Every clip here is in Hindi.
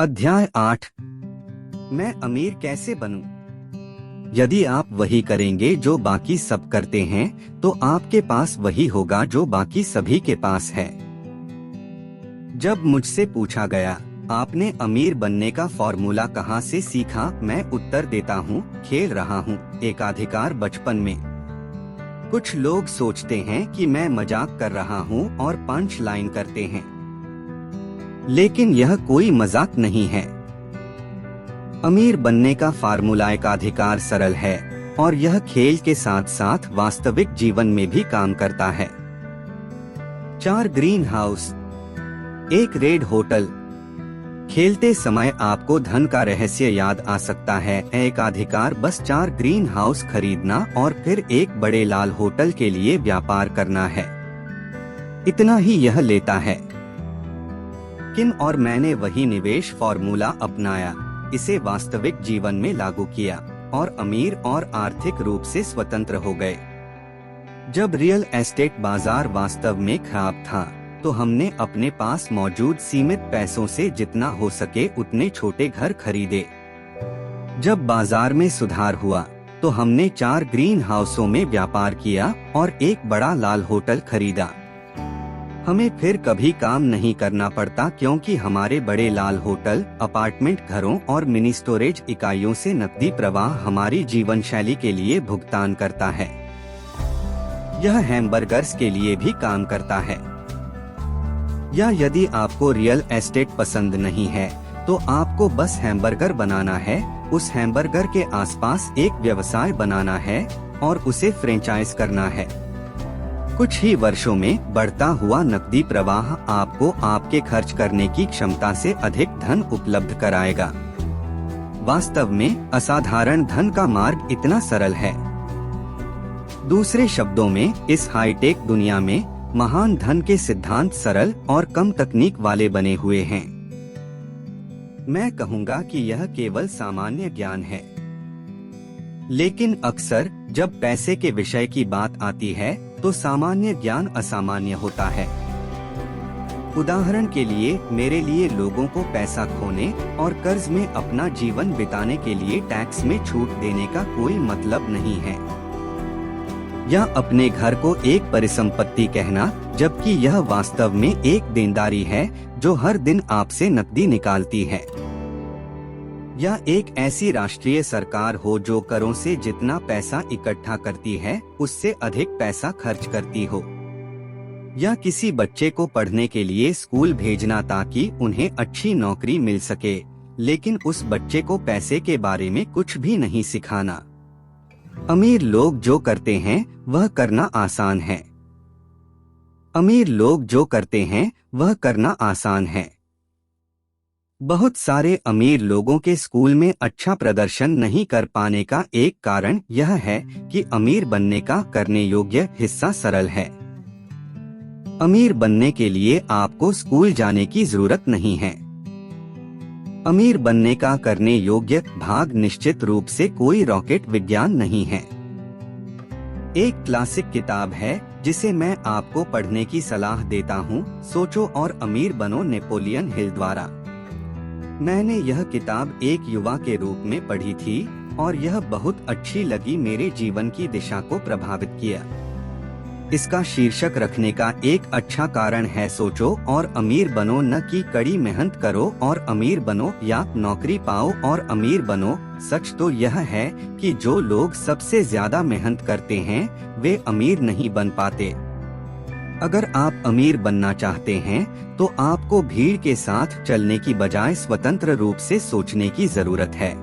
अध्याय 8। मैं अमीर कैसे बनूं? यदि आप वही करेंगे जो बाकी सब करते हैं, तो आपके पास वही होगा जो बाकी सभी के पास है। जब मुझसे पूछा गया, आपने अमीर बनने का फॉर्मूला कहाँ से सीखा, मैं उत्तर देता हूँ, खेल रहा हूँ, एकाधिकार बचपन में। कुछ लोग सोचते हैं कि मैं मजाक कर रहा हूँ और पंच लाइन करते हैं, लेकिन यह कोई मजाक नहीं है। अमीर बनने का फार्मूला एकाधिकार सरल है और यह खेल के साथ साथ वास्तविक जीवन में भी काम करता है। 4 ग्रीन हाउस, 1 रेड होटल। खेलते समय आपको धन का रहस्य याद आ सकता है। एकाधिकार बस 4 ग्रीन हाउस खरीदना और फिर एक बड़े लाल होटल के लिए व्यापार करना है। इतना ही यह लेता है। किन और मैंने वही निवेश फॉर्मूला अपनाया, इसे वास्तविक जीवन में लागू किया और अमीर और आर्थिक रूप से स्वतंत्र हो गए। जब रियल एस्टेट बाजार वास्तव में खराब था, तो हमने अपने पास मौजूद सीमित पैसों से जितना हो सके उतने छोटे घर खरीदे। जब बाजार में सुधार हुआ, तो हमने 4 ग्रीन हाउसों में व्यापार किया और एक बड़ा लाल होटल खरीदा। हमें फिर कभी काम नहीं करना पड़ता, क्योंकि हमारे बड़े लाल होटल, अपार्टमेंट घरों और मिनी स्टोरेज इकाइयों से नकदी प्रवाह हमारी जीवन शैली के लिए भुगतान करता है। यह हैमबर्गर्स के लिए भी काम करता है। या यदि आपको रियल एस्टेट पसंद नहीं है, तो आपको बस हैमबर्गर बनाना है, उस हैमबर्गर के आसपास एक व्यवसाय बनाना है और उसे फ्रेंचाइज करना है। कुछ ही वर्षों में बढ़ता हुआ नकदी प्रवाह आपको आपके खर्च करने की क्षमता से अधिक धन उपलब्ध कराएगा। वास्तव में असाधारण धन का मार्ग इतना सरल है। दूसरे शब्दों में, इस हाईटेक दुनिया में महान धन के सिद्धांत सरल और कम तकनीक वाले बने हुए हैं। मैं कहूँगा कि यह केवल सामान्य ज्ञान है, लेकिन अक्सर जब पैसे के विषय की बात आती है, तो सामान्य ज्ञान असामान्य होता है। उदाहरण के लिए, मेरे लिए लोगों को पैसा खोने और कर्ज में अपना जीवन बिताने के लिए टैक्स में छूट देने का कोई मतलब नहीं है, या अपने घर को एक परिसंपत्ति कहना, जबकि यह वास्तव में एक देनदारी है जो हर दिन आपसे नकदी निकालती है। या एक ऐसी राष्ट्रीय सरकार हो जो करों से जितना पैसा इकट्ठा करती है, उससे अधिक पैसा खर्च करती हो। या किसी बच्चे को पढ़ने के लिए स्कूल भेजना ताकि उन्हें अच्छी नौकरी मिल सके, लेकिन उस बच्चे को पैसे के बारे में कुछ भी नहीं सिखाना। अमीर लोग जो करते हैं वह करना आसान है। अमीर लोग जो करते हैं वह करना आसान है। बहुत सारे अमीर लोगों के स्कूल में अच्छा प्रदर्शन नहीं कर पाने का एक कारण यह है कि अमीर बनने का करने योग्य हिस्सा सरल है। अमीर बनने के लिए आपको स्कूल जाने की जरूरत नहीं है। अमीर बनने का करने योग्य भाग निश्चित रूप से कोई रॉकेट विज्ञान नहीं है। एक क्लासिक किताब है जिसे मैं आपको पढ़ने की सलाह देता हूँ, सोचो और अमीर बनो, नेपोलियन हिल द्वारा। मैंने यह किताब एक युवा के रूप में पढ़ी थी और यह बहुत अच्छी लगी, मेरे जीवन की दिशा को प्रभावित किया। इसका शीर्षक रखने का एक अच्छा कारण है, सोचो और अमीर बनो, न कि कड़ी मेहनत करो और अमीर बनो या नौकरी पाओ और अमीर बनो। सच तो यह है कि जो लोग सबसे ज्यादा मेहनत करते हैं वे अमीर नहीं बन पाते। अगर आप अमीर बनना चाहते हैं, तो आपको भीड़ के साथ चलने की बजाय स्वतंत्र रूप से सोचने की जरूरत है।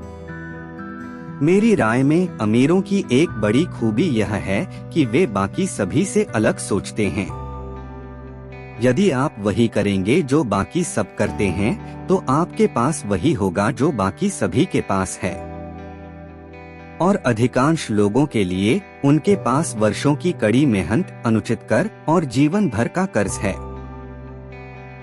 मेरी राय में अमीरों की एक बड़ी खूबी यह है कि वे बाकी सभी से अलग सोचते हैं। यदि आप वही करेंगे जो बाकी सब करते हैं, तो आपके पास वही होगा जो बाकी सभी के पास है। और अधिकांश लोगों के लिए उनके पास वर्षों की कड़ी मेहनत, अनुचित कर और जीवन भर का कर्ज है।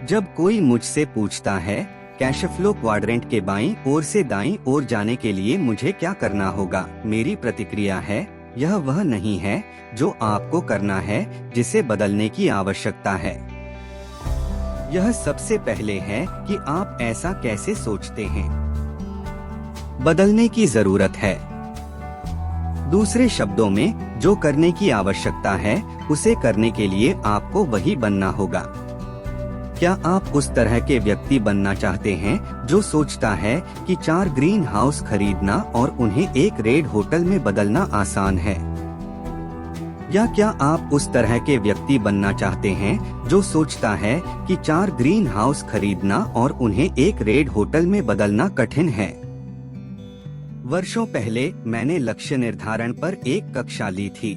जब कोई मुझसे पूछता है, कैश फ्लो क्वाड्रेंट के बाईं ओर से दाईं ओर जाने के लिए मुझे क्या करना होगा, मेरी प्रतिक्रिया है, यह वह नहीं है जो आपको करना है, जिसे बदलने की आवश्यकता है। यह सबसे पहले है कि आप ऐसा कैसे सोचते हैं। बदलने की जरूरत है। दूसरे शब्दों में, जो करने की आवश्यकता है उसे करने के लिए आपको वही बनना होगा। क्या आप उस तरह के व्यक्ति बनना चाहते हैं जो सोचता है कि 4 ग्रीन हाउस खरीदना और उन्हें एक रेड होटल में बदलना आसान है? या क्या आप उस तरह के व्यक्ति बनना चाहते हैं जो सोचता है कि 4 ग्रीन हाउस खरीदना और उन्हें एक रेड होटल में बदलना कठिन है? वर्षों पहले मैंने लक्ष्य निर्धारण पर एक कक्षा ली थी।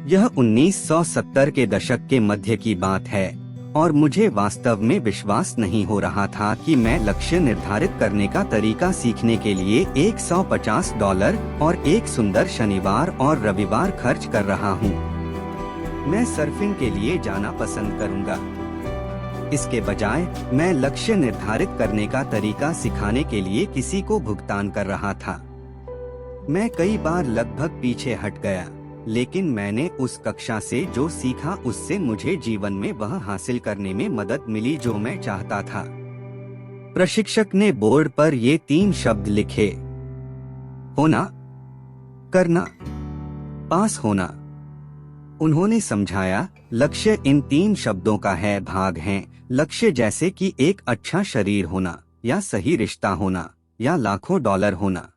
यह 1970 के दशक के मध्य की बात है और मुझे वास्तव में विश्वास नहीं हो रहा था कि मैं लक्ष्य निर्धारित करने का तरीका सीखने के लिए $150 और एक सुंदर शनिवार और रविवार खर्च कर रहा हूँ। मैं सर्फिंग के लिए जाना पसंद करूँगा। इसके बजाय मैं लक्ष्य निर्धारित करने का तरीका सिखाने के लिए किसी को भुगतान कर रहा था। मैं कई बार लगभग पीछे हट गया, लेकिन मैंने उस कक्षा से जो सीखा उससे मुझे जीवन में वह हासिल करने में मदद मिली जो मैं चाहता था। प्रशिक्षक ने बोर्ड पर ये 3 शब्द लिखे: होना, करना, पास होना। उन्होंने समझाया, लक्ष्य इन 3 शब्दों का है भाग हैं। लक्ष्य जैसे कि एक अच्छा शरीर होना, या सही रिश्ता होना, या लाखों डॉलर होना।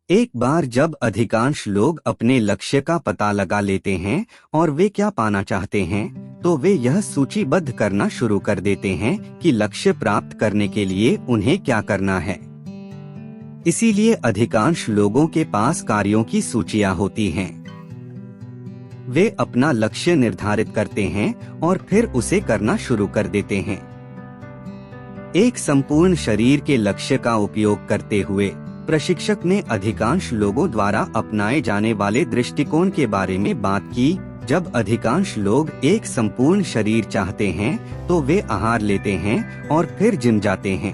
एक बार जब अधिकांश लोग अपने लक्ष्य का पता लगा लेते हैं और वे क्या पाना चाहते हैं, तो वे यह सूचीबद्ध करना शुरू कर देते हैं कि लक्ष्य प्राप्त करने के लिए उन्हें क्या करना है। इसीलिए अधिकांश लोगों के पास कार्यों की सूचियां होती हैं। वे अपना लक्ष्य निर्धारित करते हैं और फिर उसे करना शुरू कर देते हैं। एक संपूर्ण शरीर के लक्ष्य का उपयोग करते हुए प्रशिक्षक ने अधिकांश लोगों द्वारा अपनाए जाने वाले दृष्टिकोण के बारे में बात की। जब अधिकांश लोग एक संपूर्ण शरीर चाहते हैं तो वे आहार लेते हैं और फिर जिम जाते हैं।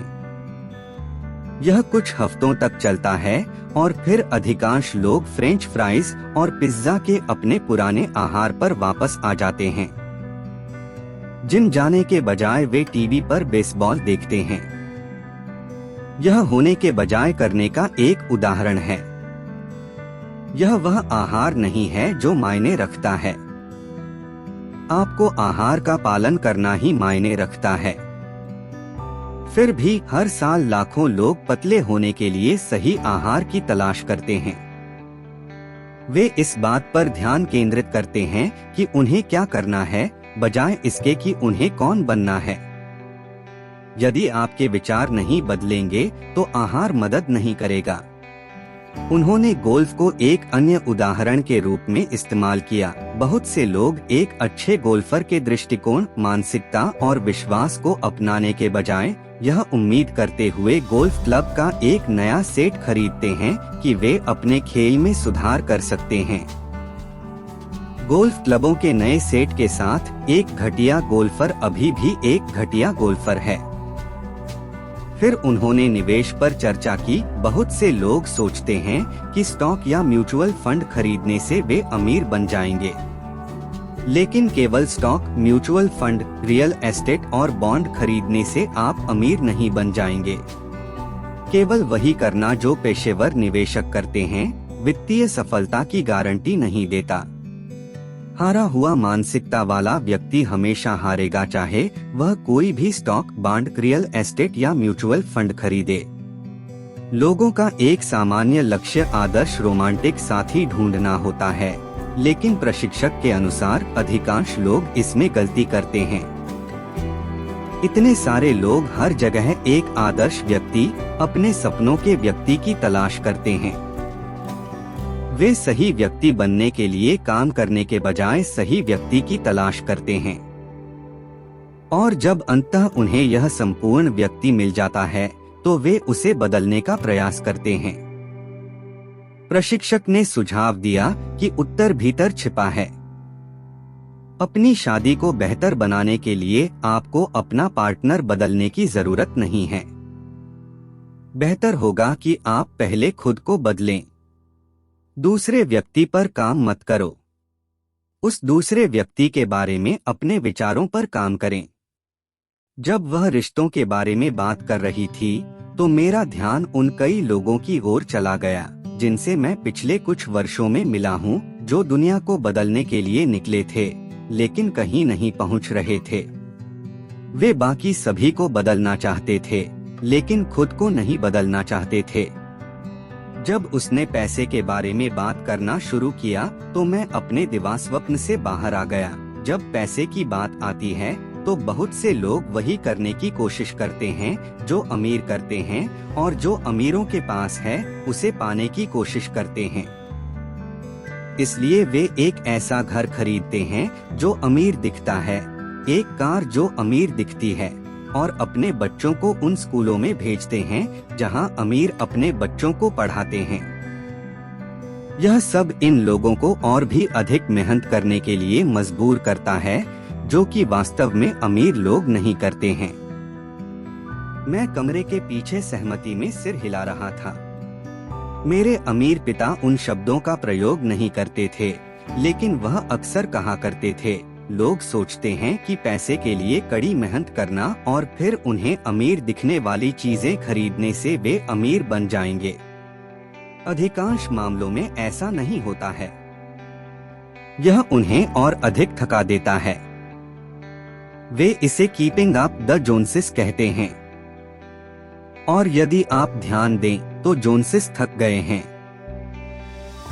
यह कुछ हफ्तों तक चलता है और फिर अधिकांश लोग फ्रेंच फ्राइज और पिज्जा के अपने पुराने आहार पर वापस आ जाते हैं। जिम जाने के बजाय वे टीवी पर बेसबॉल देखते हैं। यह होने के बजाय करने का एक उदाहरण है। यह वह आहार नहीं है जो मायने रखता है। आपको आहार का पालन करना ही मायने रखता है। फिर भी हर साल लाखों लोग पतले होने के लिए सही आहार की तलाश करते हैं। वे इस बात पर ध्यान केंद्रित करते हैं कि उन्हें क्या करना है, बजाय इसके कि उन्हें कौन बनना है। यदि आपके विचार नहीं बदलेंगे तो आहार मदद नहीं करेगा। उन्होंने गोल्फ को एक अन्य उदाहरण के रूप में इस्तेमाल किया। बहुत से लोग एक अच्छे गोल्फर के दृष्टिकोण, मानसिकता और विश्वास को अपनाने के बजाय यह उम्मीद करते हुए गोल्फ क्लब का एक नया सेट खरीदते हैं कि वे अपने खेल में सुधार कर सकते हैं। गोल्फ क्लबों के नए सेट के साथ एक घटिया गोल्फर अभी भी एक घटिया गोल्फर है। फिर उन्होंने निवेश पर चर्चा की। बहुत से लोग सोचते हैं कि स्टॉक या म्यूचुअल फंड खरीदने से वे अमीर बन जाएंगे, लेकिन केवल stock, mutual fund, real estate और बॉन्ड खरीदने से आप अमीर नहीं बन जाएंगे। केवल वही करना जो पेशेवर निवेशक करते हैं वित्तीय सफलता की गारंटी नहीं देता। हारा हुआ मानसिकता वाला व्यक्ति हमेशा हारेगा, चाहे वह कोई भी स्टॉक, बॉन्ड, रियल एस्टेट या म्यूचुअल फंड खरीदे। लोगों का एक सामान्य लक्ष्य आदर्श रोमांटिक साथी ढूंढना होता है, लेकिन प्रशिक्षक के अनुसार अधिकांश लोग इसमें गलती करते हैं। इतने सारे लोग हर जगह एक आदर्श व्यक्ति, अपने सपनों के व्यक्ति की तलाश करते हैं। वे सही व्यक्ति बनने के लिए काम करने के बजाय सही व्यक्ति की तलाश करते हैं, और जब अंततः उन्हें यह संपूर्ण व्यक्ति मिल जाता है तो वे उसे बदलने का प्रयास करते हैं। प्रशिक्षक ने सुझाव दिया कि उत्तर भीतर छिपा है। अपनी शादी को बेहतर बनाने के लिए आपको अपना पार्टनर बदलने की जरूरत नहीं है। बेहतर होगा कि आप पहले खुद को बदलें। दूसरे व्यक्ति पर काम मत करो। उस दूसरे व्यक्ति के बारे में अपने विचारों पर काम करें। जब वह रिश्तों के बारे में बात कर रही थी तो मेरा ध्यान उन कई लोगों की ओर चला गया जिनसे मैं पिछले कुछ वर्षों में मिला हूँ, जो दुनिया को बदलने के लिए निकले थे लेकिन कहीं नहीं पहुँच रहे थे। वे बाकी सभी को बदलना चाहते थे लेकिन खुद को नहीं बदलना चाहते थे। जब उसने पैसे के बारे में बात करना शुरू किया तो मैं अपने दिवास्वप्न से बाहर आ गया। जब पैसे की बात आती है तो बहुत से लोग वही करने की कोशिश करते हैं जो अमीर करते हैं, और जो अमीरों के पास है उसे पाने की कोशिश करते हैं। इसलिए वे एक ऐसा घर खरीदते हैं जो अमीर दिखता है, एक कार जो अमीर दिखती है, और अपने बच्चों को उन स्कूलों में भेजते हैं जहां अमीर अपने बच्चों को पढ़ाते हैं। यह सब इन लोगों को और भी अधिक मेहनत करने के लिए मजबूर करता है, जो कि वास्तव में अमीर लोग नहीं करते हैं। मैं कमरे के पीछे सहमति में सिर हिला रहा था। मेरे अमीर पिता उन शब्दों का प्रयोग नहीं करते थे, लेकिन वह अक्सर कहा करते थे, लोग सोचते हैं कि पैसे के लिए कड़ी मेहनत करना और फिर उन्हें अमीर दिखने वाली चीजें खरीदने से वे अमीर बन जाएंगे। अधिकांश मामलों में ऐसा नहीं होता है। यह उन्हें और अधिक थका देता है। वे इसे कीपिंग अप द जोन्सेस कहते हैं। और यदि आप ध्यान दें तो जोन्सेस थक गए हैं।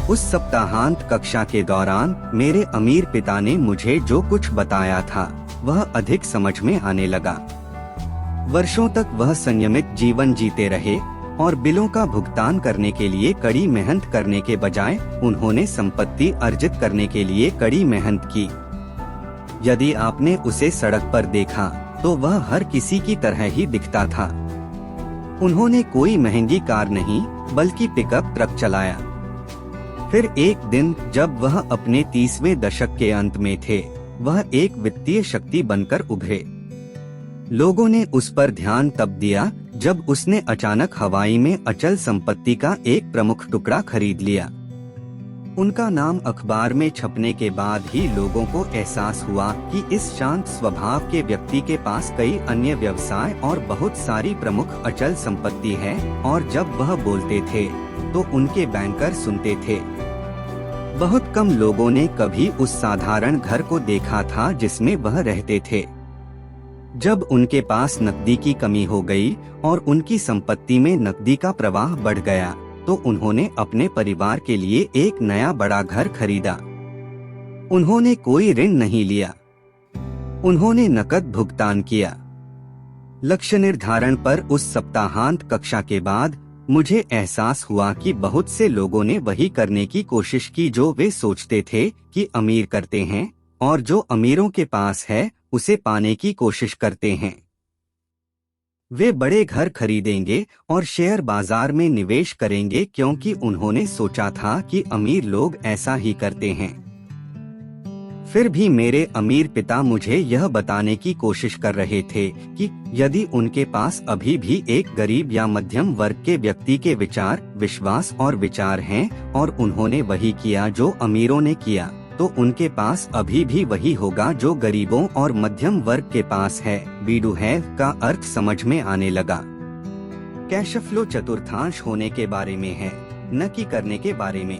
उस सप्ताहांत कक्षा के दौरान मेरे अमीर पिता ने मुझे जो कुछ बताया था वह अधिक समझ में आने लगा। वर्षों तक वह संयमित जीवन जीते रहे और बिलों का भुगतान करने के लिए कड़ी मेहनत करने के बजाय उन्होंने संपत्ति अर्जित करने के लिए कड़ी मेहनत की। यदि आपने उसे सड़क पर देखा तो वह हर किसी की तरह ही दिखता था। उन्होंने कोई महंगी कार नहीं बल्कि पिकअप ट्रक चलाया। फिर एक दिन जब वह अपने 30वें दशक के अंत में थे, वह एक वित्तीय शक्ति बनकर उभरे। लोगों ने उस पर ध्यान तब दिया जब उसने अचानक हवाई में अचल संपत्ति का एक प्रमुख टुकड़ा खरीद लिया। उनका नाम अखबार में छपने के बाद ही लोगों को एहसास हुआ कि इस शांत स्वभाव के व्यक्ति के पास कई अन्य व्यवसाय और बहुत सारी प्रमुख अचल संपत्ति है, और जब वह बोलते थे तो उनके बैंकर सुनते थे। बहुत कम लोगों ने कभी उस साधारण घर को देखा था जिसमें वह रहते थे। जब उनके पास नकदी की कमी हो गई और उनकी संपत्ति में नकदी का प्रवाह बढ़ गया तो उन्होंने अपने परिवार के लिए एक नया बड़ा घर खरीदा। उन्होंने कोई ऋण नहीं लिया, उन्होंने नकद भुगतान किया। लक्ष्य निर्धारण पर उस सप्ताहांत कक्षा के बाद मुझे एहसास हुआ कि बहुत से लोगों ने वही करने की कोशिश की जो वे सोचते थे कि अमीर करते हैं, और जो अमीरों के पास है उसे पाने की कोशिश करते हैं। वे बड़े घर खरीदेंगे और शेयर बाजार में निवेश करेंगे क्योंकि उन्होंने सोचा था कि अमीर लोग ऐसा ही करते हैं। फिर भी मेरे अमीर पिता मुझे यह बताने की कोशिश कर रहे थे कि यदि उनके पास अभी भी एक गरीब या मध्यम वर्ग के व्यक्ति के विचार, विश्वास और विचार हैं और उन्होंने वही किया जो अमीरों ने किया, तो उनके पास अभी भी वही होगा जो गरीबों और मध्यम वर्ग के पास है। वी डू हैव का अर्थ समझ में आने लगा। कैश फ्लो चतुर्थांश होने के बारे में है, न कि करने के बारे में।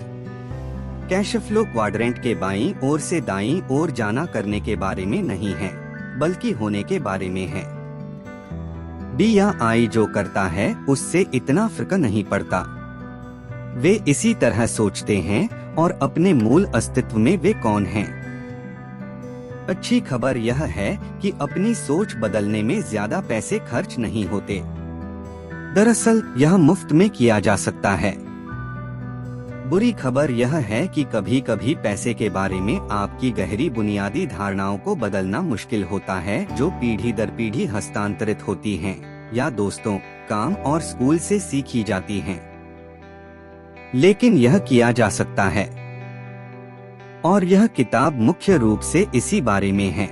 कैश फ्लो क्वाड्रेंट के बाईं ओर से दाईं ओर जाना करने के बारे में नहीं है, बल्कि होने के बारे में है। बी या आई जो करता है उससे इतना फर्क नहीं पड़ता। वे इसी तरह सोचते हैं और अपने मूल अस्तित्व में वे कौन हैं। अच्छी खबर यह है कि अपनी सोच बदलने में ज्यादा पैसे खर्च नहीं होते। दरअसल यह मुफ्त में किया जा सकता है। बुरी खबर यह है कि कभी कभी पैसे के बारे में आपकी गहरी बुनियादी धारणाओं को बदलना मुश्किल होता है, जो पीढ़ी दर पीढ़ी हस्तांतरित होती हैं या दोस्तों, काम और स्कूल से सीखी जाती हैं। लेकिन यह किया जा सकता है, और यह किताब मुख्य रूप से इसी बारे में है।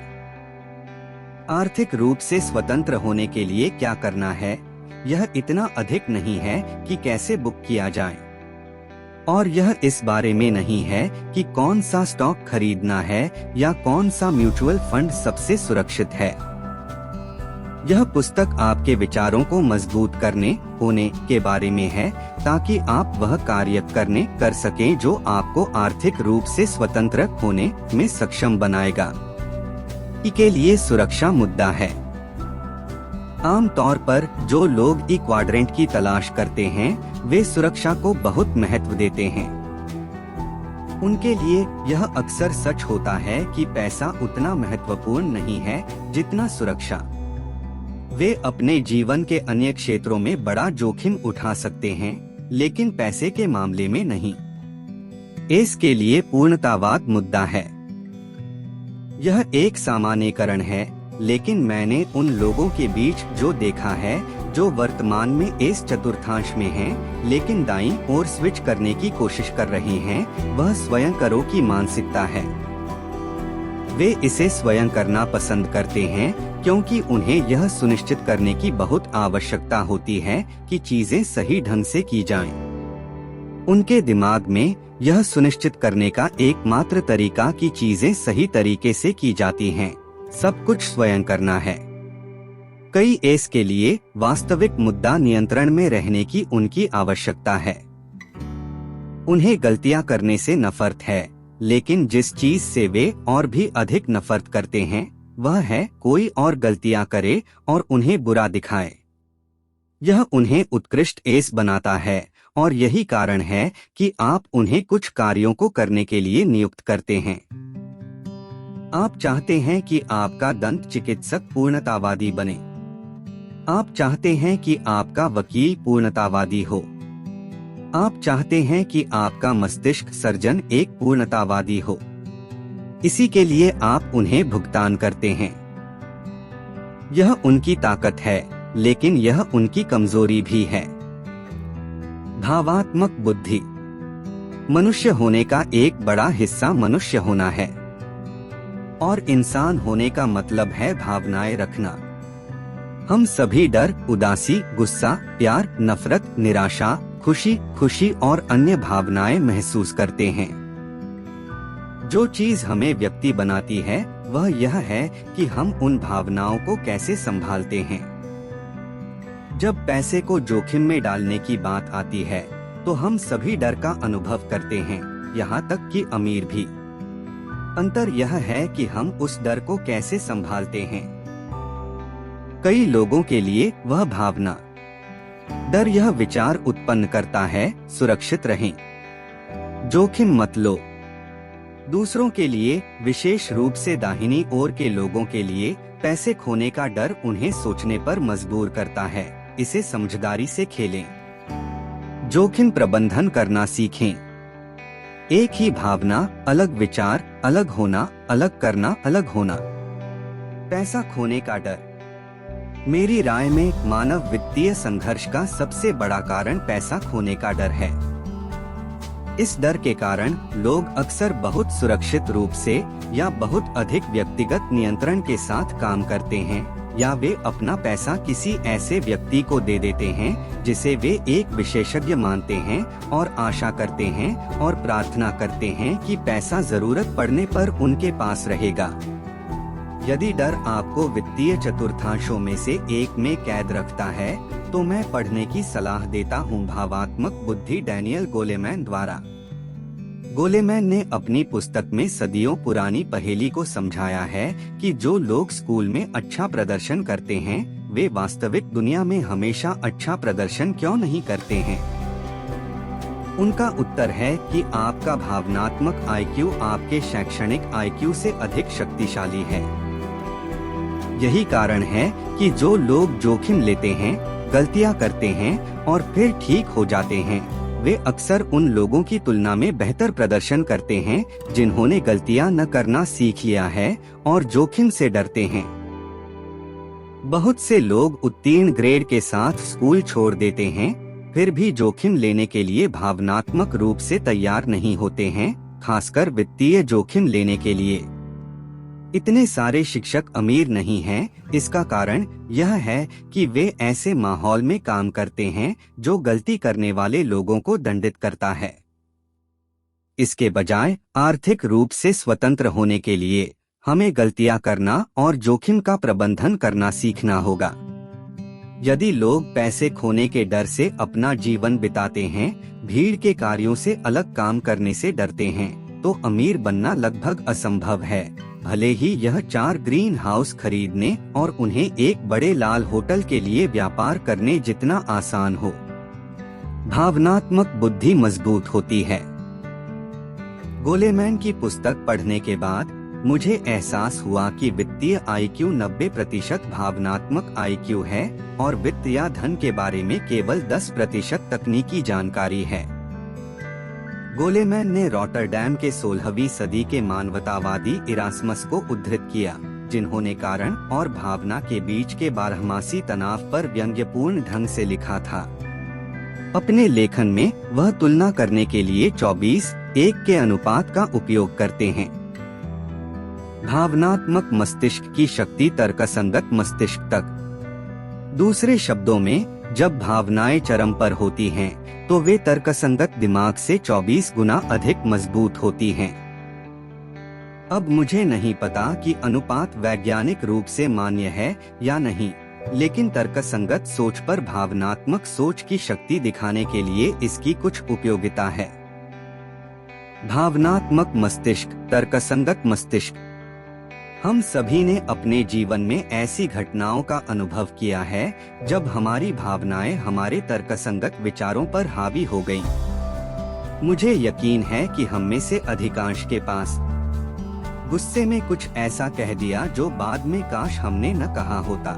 आर्थिक रूप से स्वतंत्र होने के लिए क्या करना है, यह इतना अधिक नहीं है कि कैसे बुक किया जाए, और यह इस बारे में नहीं है कि कौन सा स्टॉक खरीदना है या कौन सा म्यूचुअल फंड सबसे सुरक्षित है। यह पुस्तक आपके विचारों को मजबूत करने होने के बारे में है, ताकि आप वह कार्य कर सकें जो आपको आर्थिक रूप से स्वतंत्र होने में सक्षम बनाएगा। के लिए सुरक्षा मुद्दा है। आमतौर पर जो लोग ई क्वाड्रेंट की तलाश करते हैं वे सुरक्षा को बहुत महत्व देते हैं। उनके लिए यह अक्सर सच होता है कि पैसा उतना महत्वपूर्ण नहीं है जितना सुरक्षा। वे अपने जीवन के अन्य क्षेत्रों में बड़ा जोखिम उठा सकते हैं, लेकिन पैसे के मामले में नहीं। इसके लिए पूर्णतावाद मुद्दा है। यह एक सामान्यीकरण है, लेकिन मैंने उन लोगों के बीच जो देखा है जो वर्तमान में इस चतुर्थांश में हैं, लेकिन दाईं ओर स्विच करने की कोशिश कर रहे हैं, वह स्वयं करो की मानसिकता है। वे इसे स्वयं करना पसंद करते हैं क्योंकि उन्हें यह सुनिश्चित करने की बहुत आवश्यकता होती है कि चीजें सही ढंग से की जाएं। उनके दिमाग में यह सुनिश्चित करने का एकमात्र तरीका कि चीजें सही तरीके से की जाती हैं, सब कुछ स्वयं करना है। कई एस के लिए वास्तविक मुद्दा नियंत्रण में रहने की उनकी आवश्यकता है। उन्हें गलतियां करने से नफरत है, लेकिन जिस चीज से वे और भी अधिक नफरत करते हैं वह है कोई और गलतियां करे और उन्हें बुरा दिखाए। यह उन्हें उत्कृष्ट एस बनाता है और यही कारण है कि आप उन्हें कुछ कार्यों को करने के लिए नियुक्त करते हैं। आप चाहते हैं कि आपका दंत चिकित्सक पूर्णतावादी बने। आप चाहते हैं कि आपका वकील पूर्णतावादी हो। आप चाहते हैं कि आपका मस्तिष्क सर्जन एक पूर्णतावादी हो। इसी के लिए आप उन्हें भुगतान करते हैं। यह उनकी ताकत है, लेकिन यह उनकी कमजोरी भी है। भावात्मक बुद्धि। मनुष्य होने का एक बड़ा हिस्सा मनुष्य होना है, और इंसान होने का मतलब है भावनाएं रखना। हम सभी डर, उदासी, गुस्सा, प्यार, नफरत, निराशा, खुशी और अन्य भावनाएं महसूस करते हैं। जो चीज हमें व्यक्ति बनाती है वह यह है कि हम उन भावनाओं को कैसे संभालते हैं। जब पैसे को जोखिम में डालने की बात आती है तो हम सभी डर का अनुभव करते हैं, यहाँ तक कि अमीर भी। अंतर यह है कि हम उस डर को कैसे संभालते हैं। कई लोगों के लिए वह भावना डर यह विचार उत्पन्न करता है, सुरक्षित रहें, जोखिम मत लो। दूसरों के लिए, विशेष रूप से दाहिनी ओर के लोगों के लिए, पैसे खोने का डर उन्हें सोचने पर मजबूर करता है। इसे समझदारी से खेलें। जोखिम प्रबंधन करना सीखें। एक ही भावना, अलग विचार, अलग होना, अलग करना, अलग होना। पैसा खोने का डर। मेरी राय में मानव वित्तीय संघर्ष का सबसे बड़ा कारण पैसा खोने का डर है। इस डर के कारण लोग अक्सर बहुत सुरक्षित रूप से या बहुत अधिक व्यक्तिगत नियंत्रण के साथ काम करते हैं, या वे अपना पैसा किसी ऐसे व्यक्ति को दे देते हैं जिसे वे एक विशेषज्ञ मानते हैं और आशा करते हैं और प्रार्थना करते हैं कि पैसा जरूरत पड़ने पर उनके पास रहेगा। यदि डर आपको वित्तीय चतुर्थांशों में से एक में कैद रखता है तो मैं पढ़ने की सलाह देता हूँ भावात्मक बुद्धि, डैनियल गोलेमैन द्वारा। गोलेमैन ने अपनी पुस्तक में सदियों पुरानी पहेली को समझाया है कि जो लोग स्कूल में अच्छा प्रदर्शन करते हैं वे वास्तविक दुनिया में हमेशा अच्छा प्रदर्शन क्यों नहीं करते हैं। उनका उत्तर है कि आपका भावनात्मक आईक्यू आपके शैक्षणिक आईक्यू से अधिक शक्तिशाली है। यही कारण है कि जो लोग जोखिम लेते हैं, गलतियां करते हैं और फिर ठीक हो जाते हैं, वे अक्सर उन लोगों की तुलना में बेहतर प्रदर्शन करते हैं जिन्होंने गलतियां न करना सीख लिया है और जोखिम से डरते हैं। बहुत से लोग उत्तीर्ण ग्रेड के साथ स्कूल छोड़ देते हैं, फिर भी जोखिम लेने के लिए भावनात्मक रूप से तैयार नहीं होते हैं, खासकर वित्तीय जोखिम लेने के लिए। इतने सारे शिक्षक अमीर नहीं हैं, इसका कारण यह है कि वे ऐसे माहौल में काम करते हैं जो गलती करने वाले लोगों को दंडित करता है। इसके बजाय आर्थिक रूप से स्वतंत्र होने के लिए हमें गलतियां करना और जोखिम का प्रबंधन करना सीखना होगा। यदि लोग पैसे खोने के डर से अपना जीवन बिताते हैं, भीड़ के कार्यों से अलग काम करने से डरते हैं, तो अमीर बनना लगभग असंभव है, भले ही यह 4 ग्रीन हाउस खरीदने और उन्हें एक बड़े लाल होटल के लिए व्यापार करने जितना आसान हो। भावनात्मक बुद्धि मजबूत होती है। गोलेमैन की पुस्तक पढ़ने के बाद मुझे एहसास हुआ कि वित्तीय IQ 90% भावनात्मक IQ है और वित्त या धन के बारे में केवल 10% तकनीकी जानकारी है। गोलेमैन ने रॉटरडैम के 16वीं सदी के मानवतावादी इरास्मस को उद्धृत किया, जिन्होंने कारण और भावना के बीच के बारहमासी तनाव पर व्यंग्यपूर्ण ढंग से लिखा था। अपने लेखन में वह तुलना करने के लिए 24:1 के अनुपात का उपयोग करते हैं। भावनात्मक मस्तिष्क की शक्ति तर्कसंगत मस्तिष्क तक। दूसरे शब्दों में, जब भावनाएं चरम पर होती हैं, तो वे तर्कसंगत दिमाग से 24 गुना अधिक मजबूत होती हैं। अब मुझे नहीं पता कि अनुपात वैज्ञानिक रूप से मान्य है या नहीं, लेकिन तर्कसंगत सोच पर भावनात्मक सोच की शक्ति दिखाने के लिए इसकी कुछ उपयोगिता है। भावनात्मक मस्तिष्क, तर्कसंगत मस्तिष्क। हम सभी ने अपने जीवन में ऐसी घटनाओं का अनुभव किया है जब हमारी भावनाएं हमारे तर्कसंगत विचारों पर हावी हो गईं। मुझे यकीन है कि हम में से अधिकांश के पास गुस्से में कुछ ऐसा कह दिया जो बाद में काश हमने न कहा होता।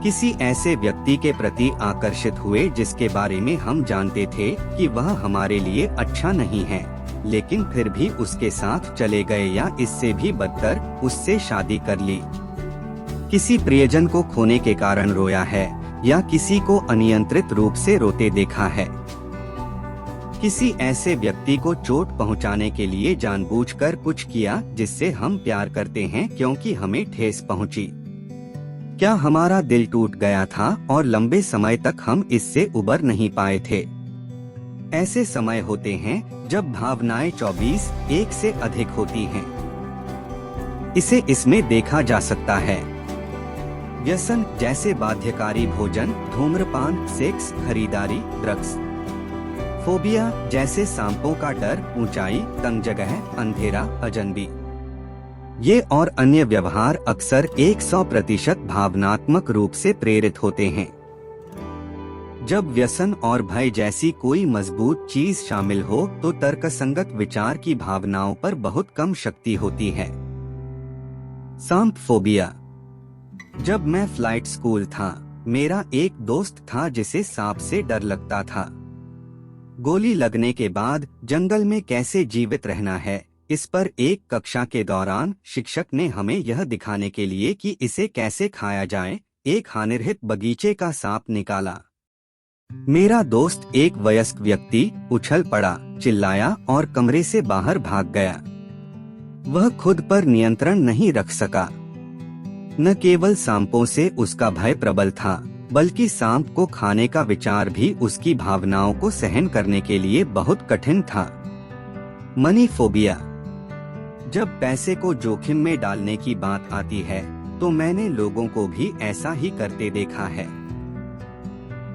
किसी ऐसे व्यक्ति के प्रति आकर्षित हुए जिसके बारे में हम जानते थे कि वह हमारे लिए अच्छा नहीं है, लेकिन फिर भी उसके साथ चले गए या इससे भी बदतर उससे शादी कर ली। किसी प्रियजन को खोने के कारण रोया है या किसी को अनियंत्रित रूप से रोते देखा है। किसी ऐसे व्यक्ति को चोट पहुंचाने के लिए जानबूझकर कुछ किया जिससे हम प्यार करते हैं क्योंकि हमें ठेस पहुंची। क्या हमारा दिल टूट गया था और लंबे समय तक हम इससे उबर नहीं पाए थे। ऐसे समय होते हैं जब भावनाएं 24:1 से अधिक होती हैं। इसे इसमें देखा जा सकता है। व्यसन जैसे बाध्यकारी भोजन, धूम्रपान, सेक्स, खरीदारी, ड्रग्स। फोबिया जैसे सांपों का डर, ऊंचाई, तंग जगह, अंधेरा, अजनबी। ये और अन्य व्यवहार अक्सर 100% भावनात्मक रूप से प्रेरित होते हैं। जब व्यसन और भय जैसी कोई मजबूत चीज शामिल हो तो तर्कसंगत विचार की भावनाओं पर बहुत कम शक्ति होती है। सांप फोबिया। जब मैं फ्लाइट स्कूल था, मेरा एक दोस्त था जिसे सांप से डर लगता था। गोली लगने के बाद जंगल में कैसे जीवित रहना है, इस पर एक कक्षा के दौरान शिक्षक ने हमें यह दिखाने के लिए कि इसे कैसे खाया जाए, एक हानिरहित बगीचे का सांप निकाला। मेरा दोस्त, एक वयस्क व्यक्ति, उछल पड़ा, चिल्लाया और कमरे से बाहर भाग गया। वह खुद पर नियंत्रण नहीं रख सका। न केवल सांपों से उसका भय प्रबल था, बल्कि सांप को खाने का विचार भी उसकी भावनाओं को सहन करने के लिए बहुत कठिन था। Money phobia. जब पैसे को जोखिम में डालने की बात आती है तो मैंने लोगों को भी ऐसा ही करते देखा है।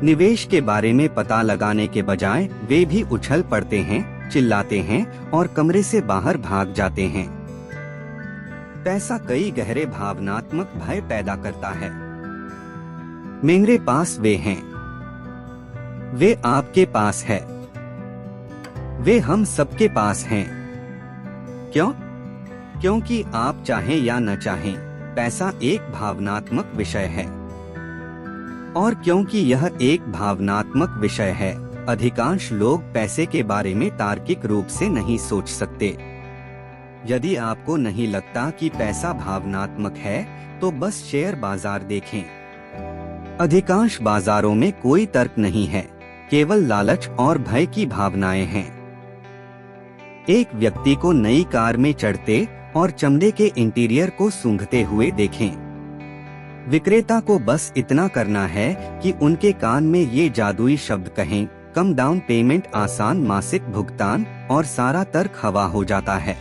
निवेश के बारे में पता लगाने के बजाय वे भी उछल पड़ते हैं, चिल्लाते हैं और कमरे से बाहर भाग जाते हैं। पैसा कई गहरे भावनात्मक भय पैदा करता है। मेरे पास वे हैं, वे आपके पास है, वे हम सबके पास हैं। क्यों? क्योंकि आप चाहें या न चाहें, पैसा एक भावनात्मक विषय है। और क्योंकि यह एक भावनात्मक विषय है, अधिकांश लोग पैसे के बारे में तार्किक रूप से नहीं सोच सकते। यदि आपको नहीं लगता कि पैसा भावनात्मक है, तो बस शेयर बाजार देखें। अधिकांश बाजारों में कोई तर्क नहीं है, केवल लालच और भय की भावनाएं हैं। एक व्यक्ति को नई कार में चढ़ते और चमड़े के इंटीरियर को सूंघते हुए देखें। विक्रेता को बस इतना करना है कि उनके कान में ये जादुई शब्द कहें, कम डाउन पेमेंट, आसान मासिक भुगतान, और सारा तर्क हवा हो जाता है।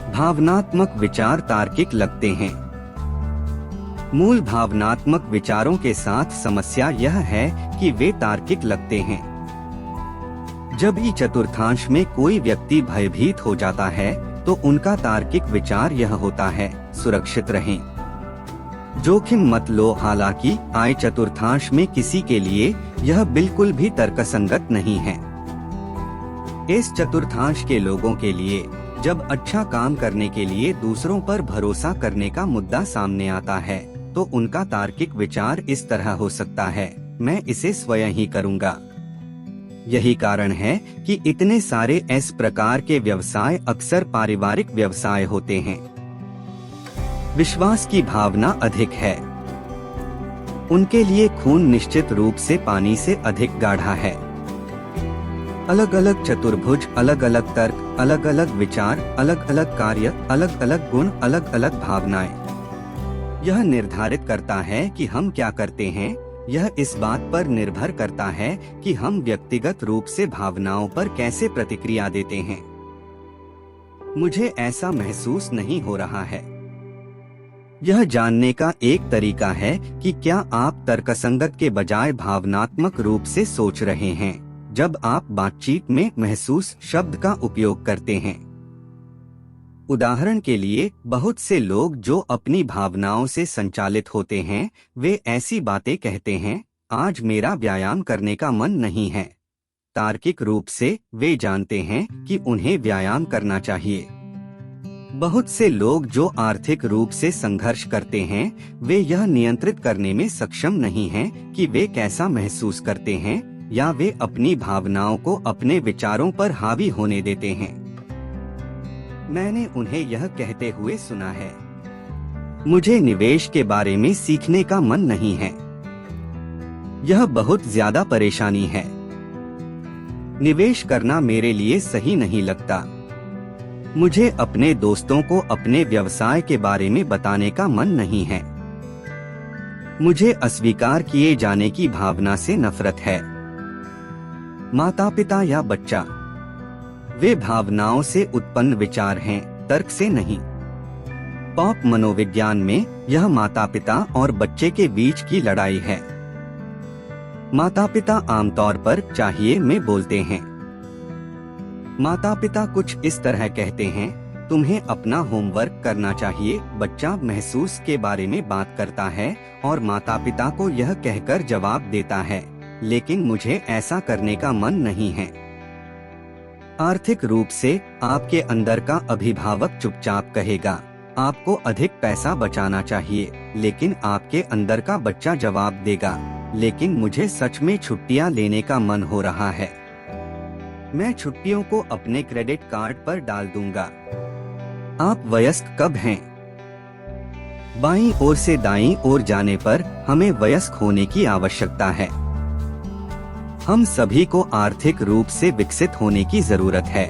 भावनात्मक विचार तार्किक लगते हैं। मूल भावनात्मक विचारों के साथ समस्या यह है कि वे तार्किक लगते हैं। जब ई चतुर्थांश में कोई व्यक्ति भयभीत हो जाता है तो उनका तार्किक विचार यह होता है, सुरक्षित रहें, जोखिम मत लो। हालांकि आई चतुर्थांश में किसी के लिए यह बिल्कुल भी तर्कसंगत नहीं है। इस चतुर्थांश के लोगों के लिए जब अच्छा काम करने के लिए दूसरों पर भरोसा करने का मुद्दा सामने आता है तो उनका तार्किक विचार इस तरह हो सकता है, मैं इसे स्वयं ही करूंगा। यही कारण है कि इतने सारे इस प्रकार के व्यवसाय अक्सर पारिवारिक व्यवसाय होते हैं। विश्वास की भावना अधिक है। उनके लिए खून निश्चित रूप से पानी से अधिक गाढ़ा है। अलग अलग चतुर्भुज, अलग अलग तर्क, अलग अलग विचार, अलग अलग कार्य, अलग अलग गुण, अलग अलग भावनाएं। यह निर्धारित करता है कि हम क्या करते हैं। यह इस बात पर निर्भर करता है कि हम व्यक्तिगत रूप से भावनाओं पर कैसे प्रतिक्रिया देते हैं। मुझे ऐसा महसूस नहीं हो रहा है। यह जानने का एक तरीका है कि क्या आप तर्कसंगत के बजाय भावनात्मक रूप से सोच रहे हैं जब आप बातचीत में महसूस शब्द का उपयोग करते हैं। उदाहरण के लिए, बहुत से लोग जो अपनी भावनाओं से संचालित होते हैं वे ऐसी बातें कहते हैं, आज मेरा व्यायाम करने का मन नहीं है। तार्किक रूप से वे जानते हैं कि उन्हें व्यायाम करना चाहिए। बहुत से लोग जो आर्थिक रूप से संघर्ष करते हैं वे यह नियंत्रित करने में सक्षम नहीं हैं कि वे कैसा महसूस करते हैं या वे अपनी भावनाओं को अपने विचारों पर हावी होने देते हैं। मैंने उन्हें यह कहते हुए सुना है, मुझे निवेश के बारे में सीखने का मन नहीं है। यह बहुत ज्यादा परेशानी है। निवेश करना मेरे लिए सही नहीं लगता। मुझे अपने दोस्तों को अपने व्यवसाय के बारे में बताने का मन नहीं है। मुझे अस्वीकार किए जाने की भावना से नफरत है। माता पिता या बच्चा, वे भावनाओं से उत्पन्न विचार हैं, तर्क से नहीं। पॉप मनोविज्ञान में यह माता पिता और बच्चे के बीच की लड़ाई है। माता पिता आमतौर पर चाहिए में बोलते हैं। माता पिता कुछ इस तरह कहते हैं, तुम्हें अपना होमवर्क करना चाहिए। बच्चा महसूस के बारे में बात करता है और माता पिता को यह कहकर जवाब देता है, लेकिन मुझे ऐसा करने का मन नहीं है। आर्थिक रूप से आपके अंदर का अभिभावक चुपचाप कहेगा, आपको अधिक पैसा बचाना चाहिए, लेकिन आपके अंदर का बच्चा जवाब देगा, लेकिन मुझे सच में छुट्टियां लेने का मन हो रहा है। मैं छुट्टियों को अपने क्रेडिट कार्ड पर डाल दूंगा। आप वयस्क कब हैं? बाईं ओर से दाईं ओर जाने पर हमें वयस्क होने की आवश्यकता है। हम सभी को आर्थिक रूप से विकसित होने की जरूरत है।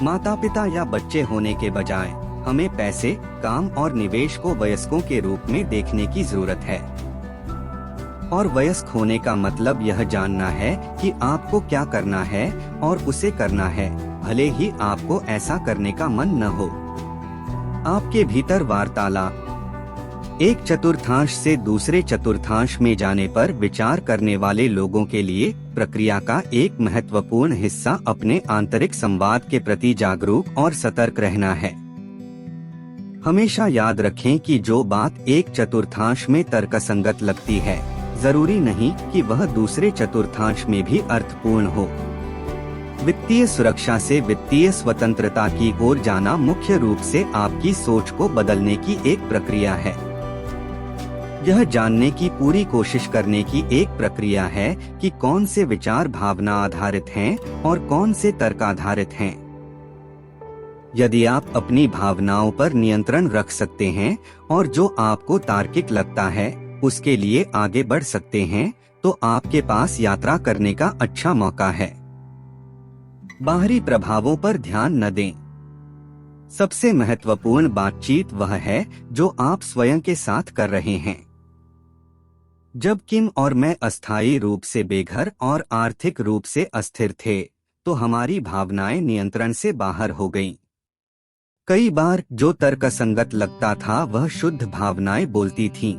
माता पिता या बच्चे होने के बजाय हमें पैसे, काम और निवेश को वयस्कों के रूप में देखने की जरूरत है। और वयस्क होने का मतलब यह जानना है कि आपको क्या करना है और उसे करना है, भले ही आपको ऐसा करने का मन न हो। आपके भीतर वार्तालाप। एक चतुर्थांश से दूसरे चतुर्थांश में जाने पर विचार करने वाले लोगों के लिए प्रक्रिया का एक महत्वपूर्ण हिस्सा अपने आंतरिक संवाद के प्रति जागरूक और सतर्क रहना है। हमेशा याद रखें कि जो बात एक चतुर्थांश में तर्कसंगत लगती है, जरूरी नहीं कि वह दूसरे चतुर्थांश में भी अर्थपूर्ण हो। वित्तीय सुरक्षा से वित्तीय स्वतंत्रता की ओर जाना मुख्य रूप से आपकी सोच को बदलने की एक प्रक्रिया है। यह जानने की पूरी कोशिश करने की एक प्रक्रिया है कि कौन से विचार भावना आधारित हैं और कौन से तर्क आधारित हैं। यदि आप अपनी भावनाओं पर नियंत्रण रख सकते हैं और जो आपको तार्किक लगता है उसके लिए आगे बढ़ सकते हैं, तो आपके पास यात्रा करने का अच्छा मौका है। बाहरी प्रभावों पर ध्यान न दें। सबसे महत्वपूर्ण बातचीत वह है जो आप स्वयं के साथ कर रहे हैं। जब किम और मैं अस्थायी रूप से बेघर और आर्थिक रूप से अस्थिर थे, तो हमारी भावनाएं नियंत्रण से बाहर हो गईं। कई बार जो तर्कसंगत लगता था वह शुद्ध भावनाएं बोलती थीं।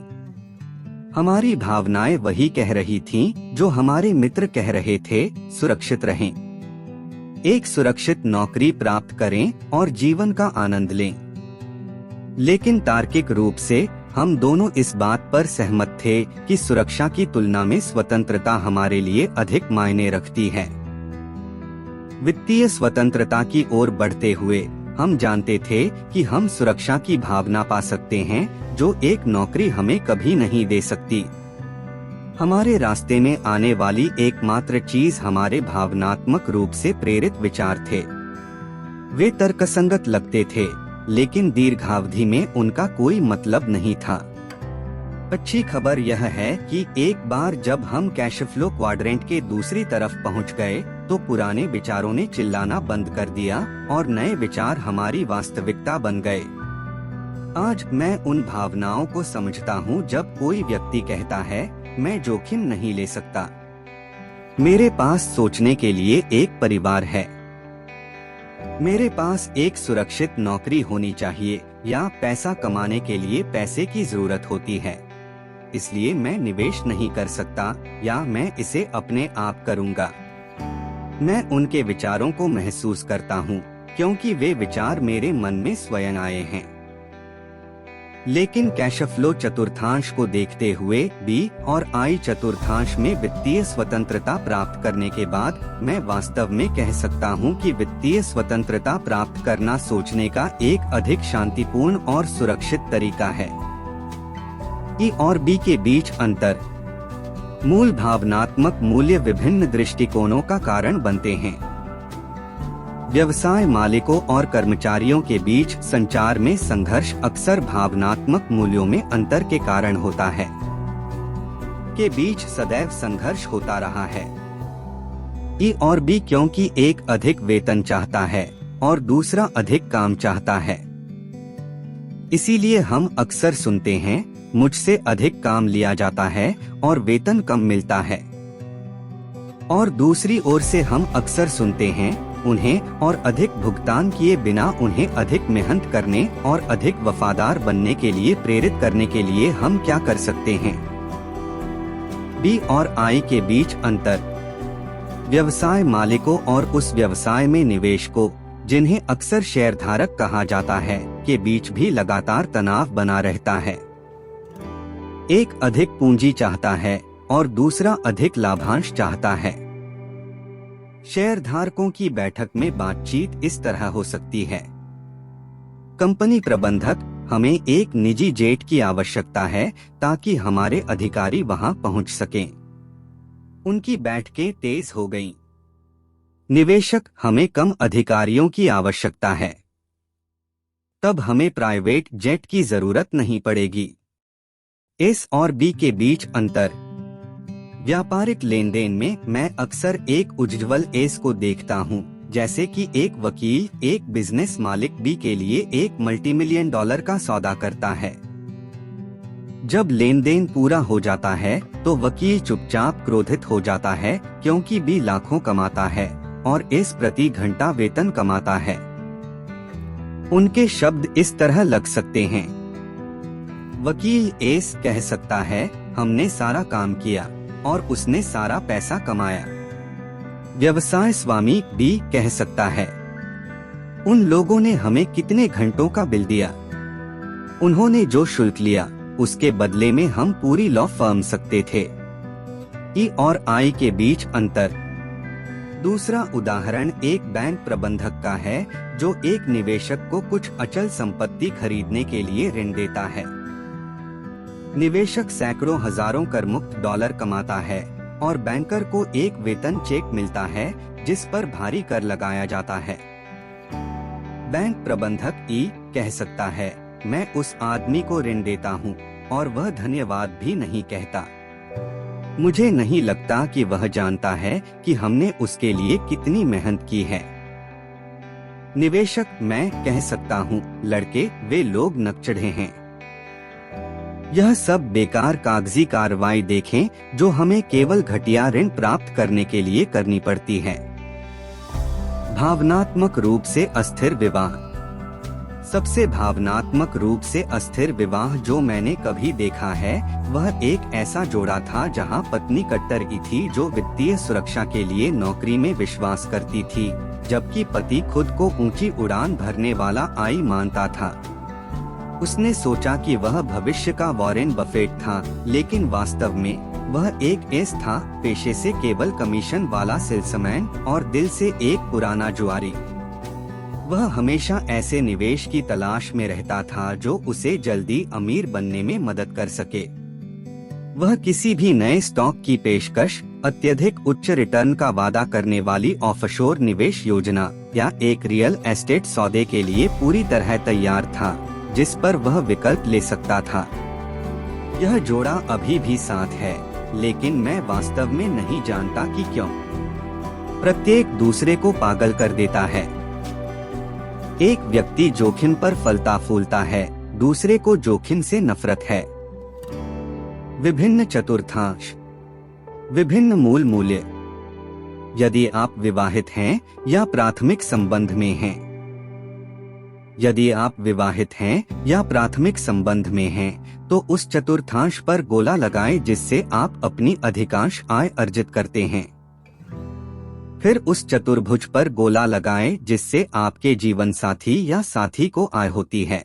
हमारी भावनाएं वही कह रही थीं जो हमारे मित्र कह रहे थे, सुरक्षित रहें, एक सुरक्षित नौकरी प्राप्त करें और जीवन का आनंद लें। लेकिन तार्किक रूप से हम दोनों इस बात पर सहमत थे कि सुरक्षा की तुलना में स्वतंत्रता हमारे लिए अधिक मायने रखती है। वित्तीय स्वतंत्रता की ओर बढ़ते हुए हम जानते थे कि हम सुरक्षा की भावना पा सकते हैं जो एक नौकरी हमें कभी नहीं दे सकती। हमारे रास्ते में आने वाली एकमात्र चीज हमारे भावनात्मक रूप से प्रेरित विचार थे। वे तर्कसंगत लगते थे, लेकिन दीर्घावधि में उनका कोई मतलब नहीं था। अच्छी खबर यह है कि एक बार जब हम कैश फ्लो क्वाड्रेंट के दूसरी तरफ पहुंच गए, तो पुराने विचारों ने चिल्लाना बंद कर दिया और नए विचार हमारी वास्तविकता बन गए। आज मैं उन भावनाओं को समझता हूं जब कोई व्यक्ति कहता है, मैं जोखिम नहीं ले सकता, मेरे पास सोचने के लिए एक परिवार है, मेरे पास एक सुरक्षित नौकरी होनी चाहिए, या पैसा कमाने के लिए पैसे की जरूरत होती है, इसलिए मैं निवेश नहीं कर सकता, या मैं इसे अपने आप करूंगा। मैं उनके विचारों को महसूस करता हूं, क्योंकि वे विचार मेरे मन में स्वयं आए हैं। लेकिन कैश फ्लो चतुर्थांश को देखते हुए बी और आई चतुर्थांश में वित्तीय स्वतंत्रता प्राप्त करने के बाद मैं वास्तव में कह सकता हूं कि वित्तीय स्वतंत्रता प्राप्त करना सोचने का एक अधिक शांतिपूर्ण और सुरक्षित तरीका है। ई और बी के बीच अंतर। मूल भावनात्मक मूल्य विभिन्न दृष्टिकोणों का कारण बनते हैं। व्यवसाय मालिकों और कर्मचारियों के बीच संचार में संघर्ष अक्सर भावनात्मक मूल्यों में अंतर के कारण होता है। के बीच सदैव संघर्ष होता रहा है। ई और बी क्योंकि एक अधिक वेतन चाहता है और दूसरा अधिक काम चाहता है। इसीलिए हम अक्सर सुनते हैं, मुझसे अधिक काम लिया जाता है और वेतन कम मिलता है। और दूसरी ओर से हम अक्सर सुनते हैं, उन्हें और अधिक भुगतान किए बिना उन्हें अधिक मेहनत करने और अधिक वफादार बनने के लिए प्रेरित करने के लिए हम क्या कर सकते हैं। बी और आई के बीच अंतर। व्यवसाय मालिकों और उस व्यवसाय में निवेशकों, जिन्हें अक्सर शेयरधारक कहा जाता है, के बीच भी लगातार तनाव बना रहता है। एक अधिक पूंजी चाहता है और दूसरा अधिक लाभांश चाहता है। शेयरधारकों की बैठक में बातचीत इस तरह हो सकती है। कंपनी प्रबंधक, हमें एक निजी जेट की आवश्यकता है ताकि हमारे अधिकारी वहां पहुंच सकें। उनकी बैठकें तेज हो गईं। निवेशक, हमें कम अधिकारियों की आवश्यकता है, तब हमें प्राइवेट जेट की जरूरत नहीं पड़ेगी। एस और बी के बीच अंतर। व्यापारिक लेन देन में मैं अक्सर एक उज्ज्वल एस को देखता हूं, जैसे कि एक वकील एक बिजनेस मालिक बी के लिए एक मल्टीमिलियन डॉलर का सौदा करता है। जब लेन देन पूरा हो जाता है तो वकील चुपचाप क्रोधित हो जाता है, क्योंकि बी लाखों कमाता है और एस प्रति घंटा वेतन कमाता है। उनके शब्द इस तरह लग सकते हैं। वकील एस कह सकता है, हमने सारा काम किया और उसने सारा पैसा कमाया। व्यवसाय स्वामी बी कह सकता है, उन लोगों ने हमें कितने घंटों का बिल दिया, उन्होंने जो शुल्क लिया उसके बदले में हम पूरी लॉ फर्म सकते थे। ई और आई के बीच अंतर। दूसरा उदाहरण एक बैंक प्रबंधक का है जो एक निवेशक को कुछ अचल संपत्ति खरीदने के लिए ऋण देता है। निवेशक सैकड़ों हजारों कर मुक्त डॉलर कमाता है और बैंकर को एक वेतन चेक मिलता है जिस पर भारी कर लगाया जाता है। बैंक प्रबंधक ई कह सकता है, मैं उस आदमी को ऋण देता हूँ और वह धन्यवाद भी नहीं कहता। मुझे नहीं लगता कि वह जानता है कि हमने उसके लिए कितनी मेहनत की है। निवेशक, मैं कह सकता हूँ, लड़के, वे लोग नकचढ़े हैं। यह सब बेकार कागजी कार्रवाई देखें जो हमें केवल घटिया ऋण प्राप्त करने के लिए करनी पड़ती है। भावनात्मक रूप से अस्थिर विवाह। सबसे भावनात्मक रूप से अस्थिर विवाह जो मैंने कभी देखा है वह एक ऐसा जोड़ा था जहां पत्नी कट्टरगी थी जो वित्तीय सुरक्षा के लिए नौकरी में विश्वास करती थी, जबकि पति खुद को ऊंची उड़ान भरने वाला आई मानता था। उसने सोचा कि वह भविष्य का वॉरेन बफेट था, लेकिन वास्तव में वह एक एस था, पेशे से केवल कमीशन वाला सेल्समैन और दिल से एक पुराना जुआरी। वह हमेशा ऐसे निवेश की तलाश में रहता था जो उसे जल्दी अमीर बनने में मदद कर सके। वह किसी भी नए स्टॉक की पेशकश, अत्यधिक उच्च रिटर्न का वादा करने वाली ऑफशोर निवेश योजना या एक रियल एस्टेट सौदे के लिए पूरी तरह तैयार था, जिस पर वह विकल्प ले सकता था। यह जोड़ा अभी भी साथ है, लेकिन मैं वास्तव में नहीं जानता कि क्यों। प्रत्येक दूसरे को पागल कर देता है। एक व्यक्ति जोखिम पर फलता फूलता है, दूसरे को जोखिम से नफरत है। विभिन्न चतुर्थांश, विभिन्न मूल मूल्य। यदि आप विवाहित हैं या प्राथमिक संबंध में हैं, यदि आप विवाहित हैं या प्राथमिक संबंध में हैं, तो उस चतुर्थांश पर गोला लगाएं जिससे आप अपनी अधिकांश आय अर्जित करते हैं। फिर उस चतुर्भुज पर गोला लगाएं जिससे आपके जीवन साथी या साथी को आय होती है।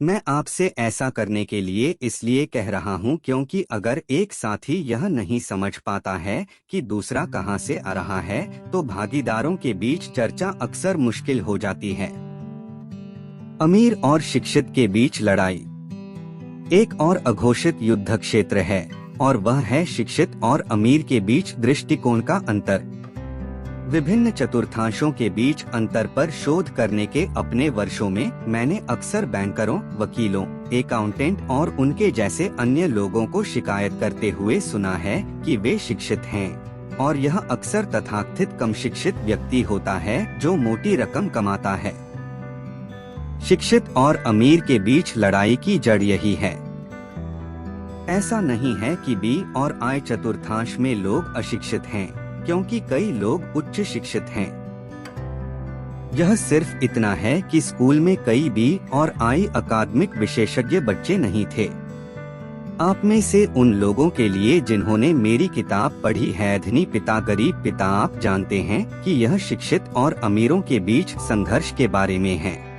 मैं आपसे ऐसा करने के लिए इसलिए कह रहा हूं क्योंकि अगर एक साथी यह नहीं समझ पाता है कि दूसरा कहां से आ रहा है, तो भागीदारों के बीच चर्चा अक्सर मुश्किल हो जाती है। अमीर और शिक्षित के बीच लड़ाई एक और अघोषित युद्ध क्षेत्र है, और वह है शिक्षित और अमीर के बीच दृष्टिकोण का अंतर। विभिन्न चतुर्थांशों के बीच अंतर पर शोध करने के अपने वर्षों में मैंने अक्सर बैंकरों, वकीलों, अकाउंटेंट और उनके जैसे अन्य लोगों को शिकायत करते हुए सुना है कि वे शिक्षित हैं, और यह अक्सर तथाकथित कम शिक्षित व्यक्ति होता है जो मोटी रकम कमाता है। शिक्षित और अमीर के बीच लड़ाई की जड़ यही है। ऐसा नहीं है कि बी और आई चतुर्थांश में लोग अशिक्षित हैं, क्योंकि कई लोग उच्च शिक्षित हैं। यह सिर्फ इतना है कि स्कूल में कई बी और आई अकादमिक विशेषज्ञ बच्चे नहीं थे। आप में से उन लोगों के लिए जिन्होंने मेरी किताब पढ़ी है, धनी पिता गरीब पिता, आप जानते हैं कि यह शिक्षित और अमीरों के बीच संघर्ष के बारे में है।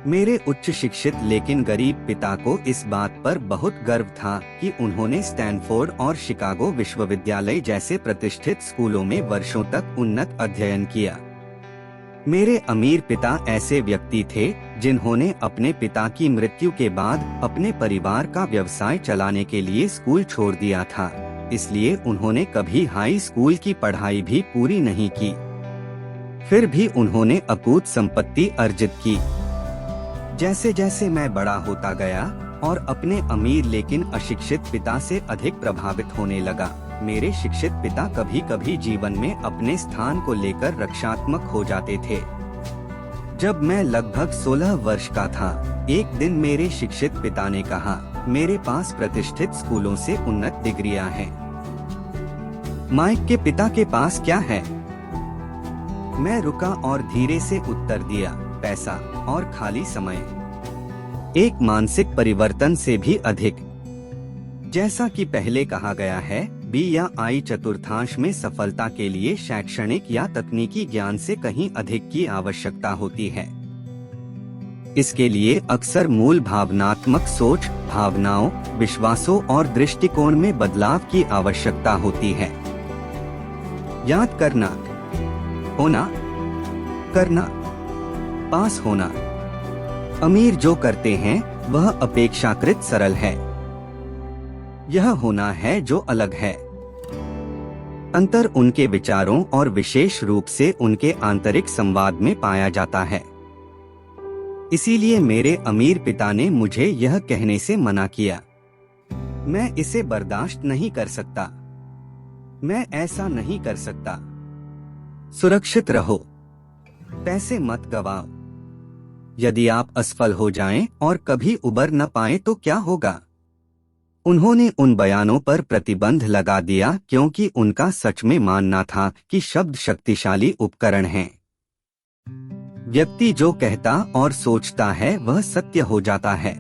मेरे उच्च शिक्षित लेकिन गरीब पिता को इस बात पर बहुत गर्व था कि उन्होंने स्टैनफोर्ड और शिकागो विश्वविद्यालय जैसे प्रतिष्ठित स्कूलों में वर्षों तक उन्नत अध्ययन किया। मेरे अमीर पिता ऐसे व्यक्ति थे जिन्होंने अपने पिता की मृत्यु के बाद अपने परिवार का व्यवसाय चलाने के लिए स्कूल छोड़ दिया था, इसलिए उन्होंने कभी हाई स्कूल की पढ़ाई भी पूरी नहीं की। फिर भी उन्होंने अकूत संपत्ति अर्जित की। जैसे जैसे मैं बड़ा होता गया और अपने अमीर लेकिन अशिक्षित पिता से अधिक प्रभावित होने लगा, मेरे शिक्षित पिता कभी कभी जीवन में अपने स्थान को लेकर रक्षात्मक हो जाते थे। जब मैं लगभग 16 वर्ष का था, एक दिन मेरे शिक्षित पिता ने कहा, मेरे पास प्रतिष्ठित स्कूलों से उन्नत डिग्रियां हैं। माइक के पिता के पास क्या है? मैं रुका और धीरे से उत्तर दिया, पैसा और खाली समय। एक मानसिक परिवर्तन से भी अधिक। जैसा कि पहले कहा गया है, बी या आई चतुर्थांश में सफलता के लिए शैक्षणिक या तकनीकी ज्ञान से कहीं अधिक की आवश्यकता होती है। इसके लिए अक्सर मूल भावनात्मक सोच, भावनाओं, विश्वासों और दृष्टिकोण में बदलाव की आवश्यकता होती है। याद करना, होना, करना, पास होना। अमीर जो करते हैं वह अपेक्षाकृत सरल है। यह होना है जो अलग है। अंतर उनके विचारों और विशेष रूप से उनके आंतरिक संवाद में पाया जाता है। इसीलिए मेरे अमीर पिता ने मुझे यह कहने से मना किया, मैं इसे बर्दाश्त नहीं कर सकता, मैं ऐसा नहीं कर सकता। सुरक्षित रहो, पैसे मत गवाओ। यदि आप असफल हो जाएं और कभी उबर न पाएं तो क्या होगा? उन्होंने उन बयानों पर प्रतिबंध लगा दिया क्योंकि उनका सच में मानना था कि शब्द शक्तिशाली उपकरण हैं। व्यक्ति जो कहता और सोचता है वह सत्य हो जाता है।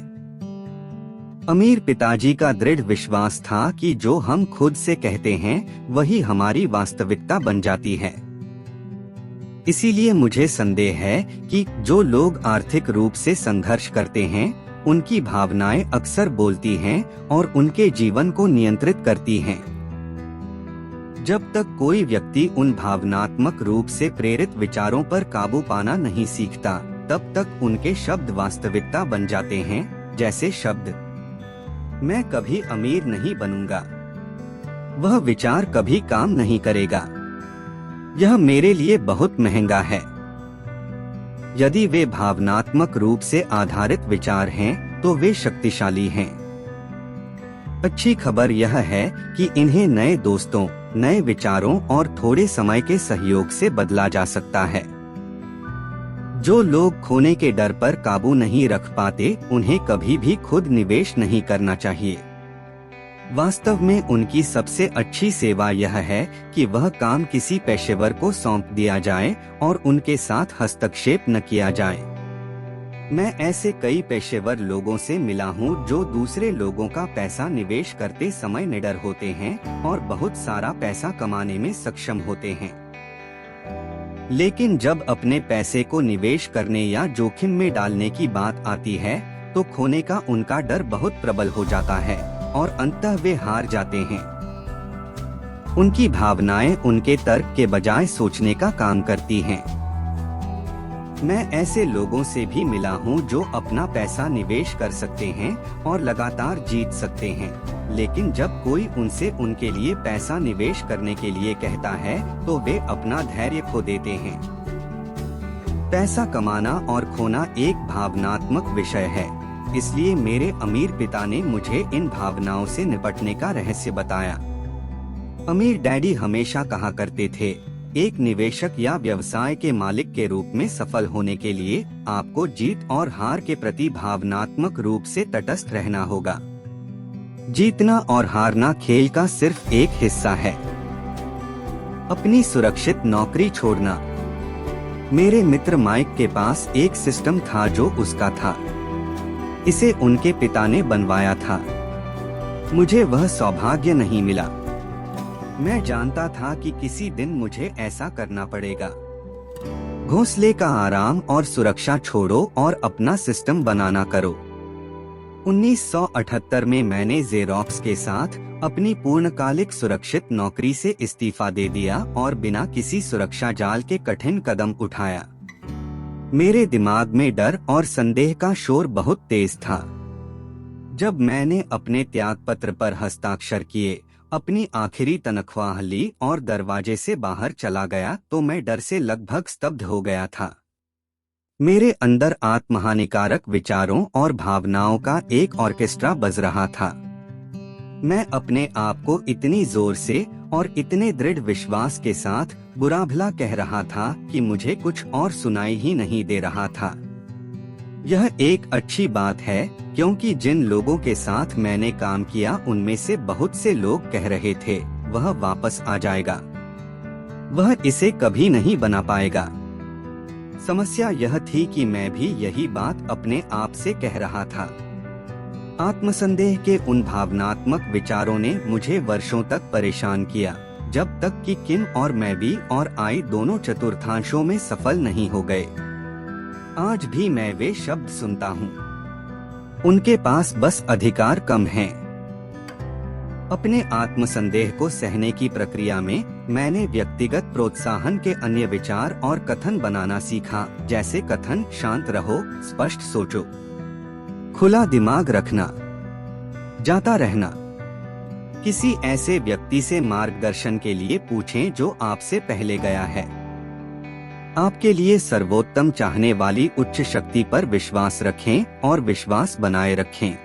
अमीर पिताजी का दृढ़ विश्वास था कि जो हम खुद से कहते हैं वही हमारी वास्तविकता बन जाती है। इसीलिए मुझे संदेह है कि जो लोग आर्थिक रूप से संघर्ष करते हैं उनकी भावनाएं अक्सर बोलती हैं और उनके जीवन को नियंत्रित करती हैं। जब तक कोई व्यक्ति उन भावनात्मक रूप से प्रेरित विचारों पर काबू पाना नहीं सीखता, तब तक उनके शब्द वास्तविकता बन जाते हैं। जैसे शब्द मैं कभी अमीर नहीं बनूंगा, वह विचार कभी काम नहीं करेगा, यह मेरे लिए बहुत महंगा है। यदि वे भावनात्मक रूप से आधारित विचार हैं, तो वे शक्तिशाली हैं। अच्छी खबर यह है कि इन्हें नए दोस्तों, नए विचारों और थोड़े समय के सहयोग से बदला जा सकता है। जो लोग खोने के डर पर काबू नहीं रख पाते, उन्हें कभी भी खुद निवेश नहीं करना चाहिए। वास्तव में उनकी सबसे अच्छी सेवा यह है कि वह काम किसी पेशेवर को सौंप दिया जाए और उनके साथ हस्तक्षेप न किया जाए। मैं ऐसे कई पेशेवर लोगों से मिला हूँ जो दूसरे लोगों का पैसा निवेश करते समय निडर होते हैं और बहुत सारा पैसा कमाने में सक्षम होते हैं, लेकिन जब अपने पैसे को निवेश करने या जोखिम में डालने की बात आती है तो खोने का उनका डर बहुत प्रबल हो जाता है और अंततः वे हार जाते हैं। उनकी भावनाएं उनके तर्क के बजाय सोचने का काम करती हैं। मैं ऐसे लोगों से भी मिला हूं जो अपना पैसा निवेश कर सकते हैं और लगातार जीत सकते हैं, लेकिन जब कोई उनसे उनके लिए पैसा निवेश करने के लिए कहता है तो वे अपना धैर्य खो देते हैं। पैसा कमाना और खोना एक भावनात्मक विषय है, इसलिए मेरे अमीर पिता ने मुझे इन भावनाओं से निपटने का रहस्य बताया। अमीर डैडी हमेशा कहा करते थे, एक निवेशक या व्यवसाय के मालिक के रूप में सफल होने के लिए आपको जीत और हार के प्रति भावनात्मक रूप से तटस्थ रहना होगा। जीतना और हारना खेल का सिर्फ एक हिस्सा है। अपनी सुरक्षित नौकरी छोड़ना। मेरे मित्र माइक के पास एक सिस्टम था जो उसका था। इसे उनके पिता ने बनवाया था। मुझे वह सौभाग्य नहीं मिला। मैं जानता था कि किसी दिन मुझे ऐसा करना पड़ेगा। घोंसले का आराम और सुरक्षा छोड़ो और अपना सिस्टम बनाना करो। 1978 में मैंने जेरोक्स के साथ अपनी पूर्णकालिक सुरक्षित नौकरी से इस्तीफा दे दिया और बिना किसी सुरक्षा जाल के कठिन कदम उठाया। मेरे दिमाग में डर और संदेह का शोर बहुत तेज था। जब मैंने अपने त्यागपत्र पर हस्ताक्षर किए, अपनी आखिरी तनख्वाह ली और दरवाजे से बाहर चला गया तो मैं डर से लगभग स्तब्ध हो गया था। मेरे अंदर आत्महानिकारक विचारों और भावनाओं का एक ऑर्केस्ट्रा बज रहा था। मैं अपने आप को इतनी जोर से और इतने दृढ़ विश्वास के साथ बुरा भला कह रहा था कि मुझे कुछ और सुनाई ही नहीं दे रहा था। यह एक अच्छी बात है, क्योंकि जिन लोगों के साथ मैंने काम किया उनमें से बहुत से लोग कह रहे थे वह वापस आ जाएगा, वह इसे कभी नहीं बना पाएगा। समस्या यह थी कि मैं भी यही बात अपने आप से कह रहा था। आत्मसंदेह के उन भावनात्मक विचारों ने मुझे वर्षों तक परेशान किया, जब तक कि किम और मैं भी और आई दोनों चतुर्थांशों में सफल नहीं हो गए। आज भी मैं वे शब्द सुनता हूँ, उनके पास बस अधिकार कम है। अपने आत्मसंदेह को सहने की प्रक्रिया में मैंने व्यक्तिगत प्रोत्साहन के अन्य विचार और कथन बनाना सीखा, जैसे कथन शांत रहो, स्पष्ट सोचो, खुला दिमाग रखना, जाता रहना। किसी ऐसे व्यक्ति से मार्गदर्शन के लिए पूछें जो आपसे पहले गया है। आपके लिए सर्वोत्तम चाहने वाली उच्च शक्ति पर विश्वास रखें और विश्वास बनाए रखें।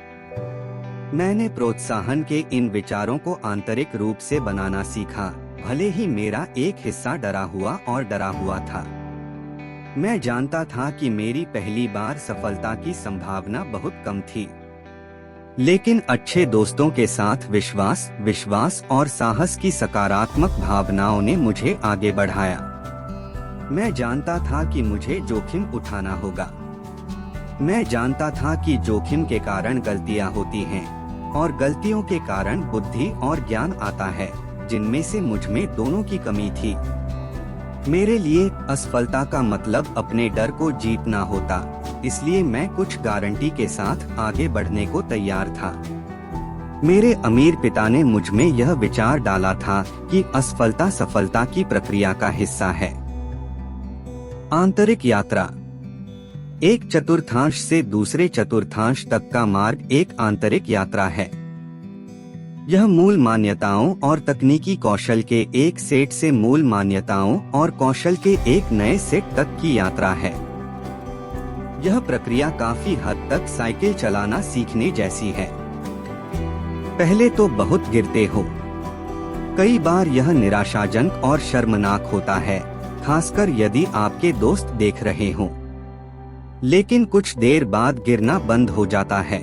मैंने प्रोत्साहन के इन विचारों को आंतरिक रूप से बनाना सीखा, भले ही मेरा एक हिस्सा डरा हुआ था। मैं जानता था कि मेरी पहली बार सफलता की संभावना बहुत कम थी, लेकिन अच्छे दोस्तों के साथ विश्वास और साहस की सकारात्मक भावनाओं ने मुझे आगे बढ़ाया। मैं जानता था कि मुझे जोखिम उठाना होगा। मैं जानता था कि जोखिम के कारण गलतियां होती हैं और गलतियों के कारण बुद्धि और ज्ञान आता है, जिनमें से मुझ में दोनों की कमी थी। मेरे लिए असफलता का मतलब अपने डर को जीतना होता, इसलिए मैं कुछ गारंटी के साथ आगे बढ़ने को तैयार था। मेरे अमीर पिता ने मुझ में यह विचार डाला था कि असफलता सफलता की प्रक्रिया का हिस्सा है। आंतरिक यात्रा। एक चतुर्थांश से दूसरे चतुर्थांश तक का मार्ग एक आंतरिक यात्रा है। यह मूल मान्यताओं और तकनीकी कौशल के एक सेट से मूल मान्यताओं और कौशल के एक नए सेट तक की यात्रा है। यह प्रक्रिया काफी हद तक साइकिल चलाना सीखने जैसी है। पहले तो बहुत गिरते हो। कई बार यह निराशाजनक और शर्मनाक होता है, खासकर यदि आपके दोस्त देख रहे हों। लेकिन कुछ देर बाद गिरना बंद हो जाता है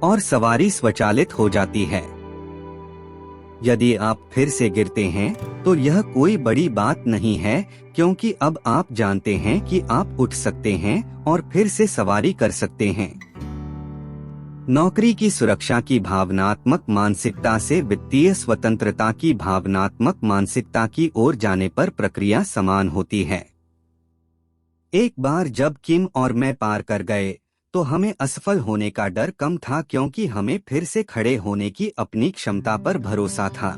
और सवारी स्वचालित हो जाती है। यदि आप फिर से गिरते हैं तो यह कोई बड़ी बात नहीं है, क्योंकि अब आप जानते हैं कि आप उठ सकते हैं और फिर से सवारी कर सकते हैं। नौकरी की सुरक्षा की भावनात्मक मानसिकता से वित्तीय स्वतंत्रता की भावनात्मक मानसिकता की ओर जाने पर प्रक्रिया समान होती है। एक बार जब किम और मैं पार कर गए तो हमें असफल होने का डर कम था, क्योंकि हमें फिर से खड़े होने की अपनी क्षमता पर भरोसा था।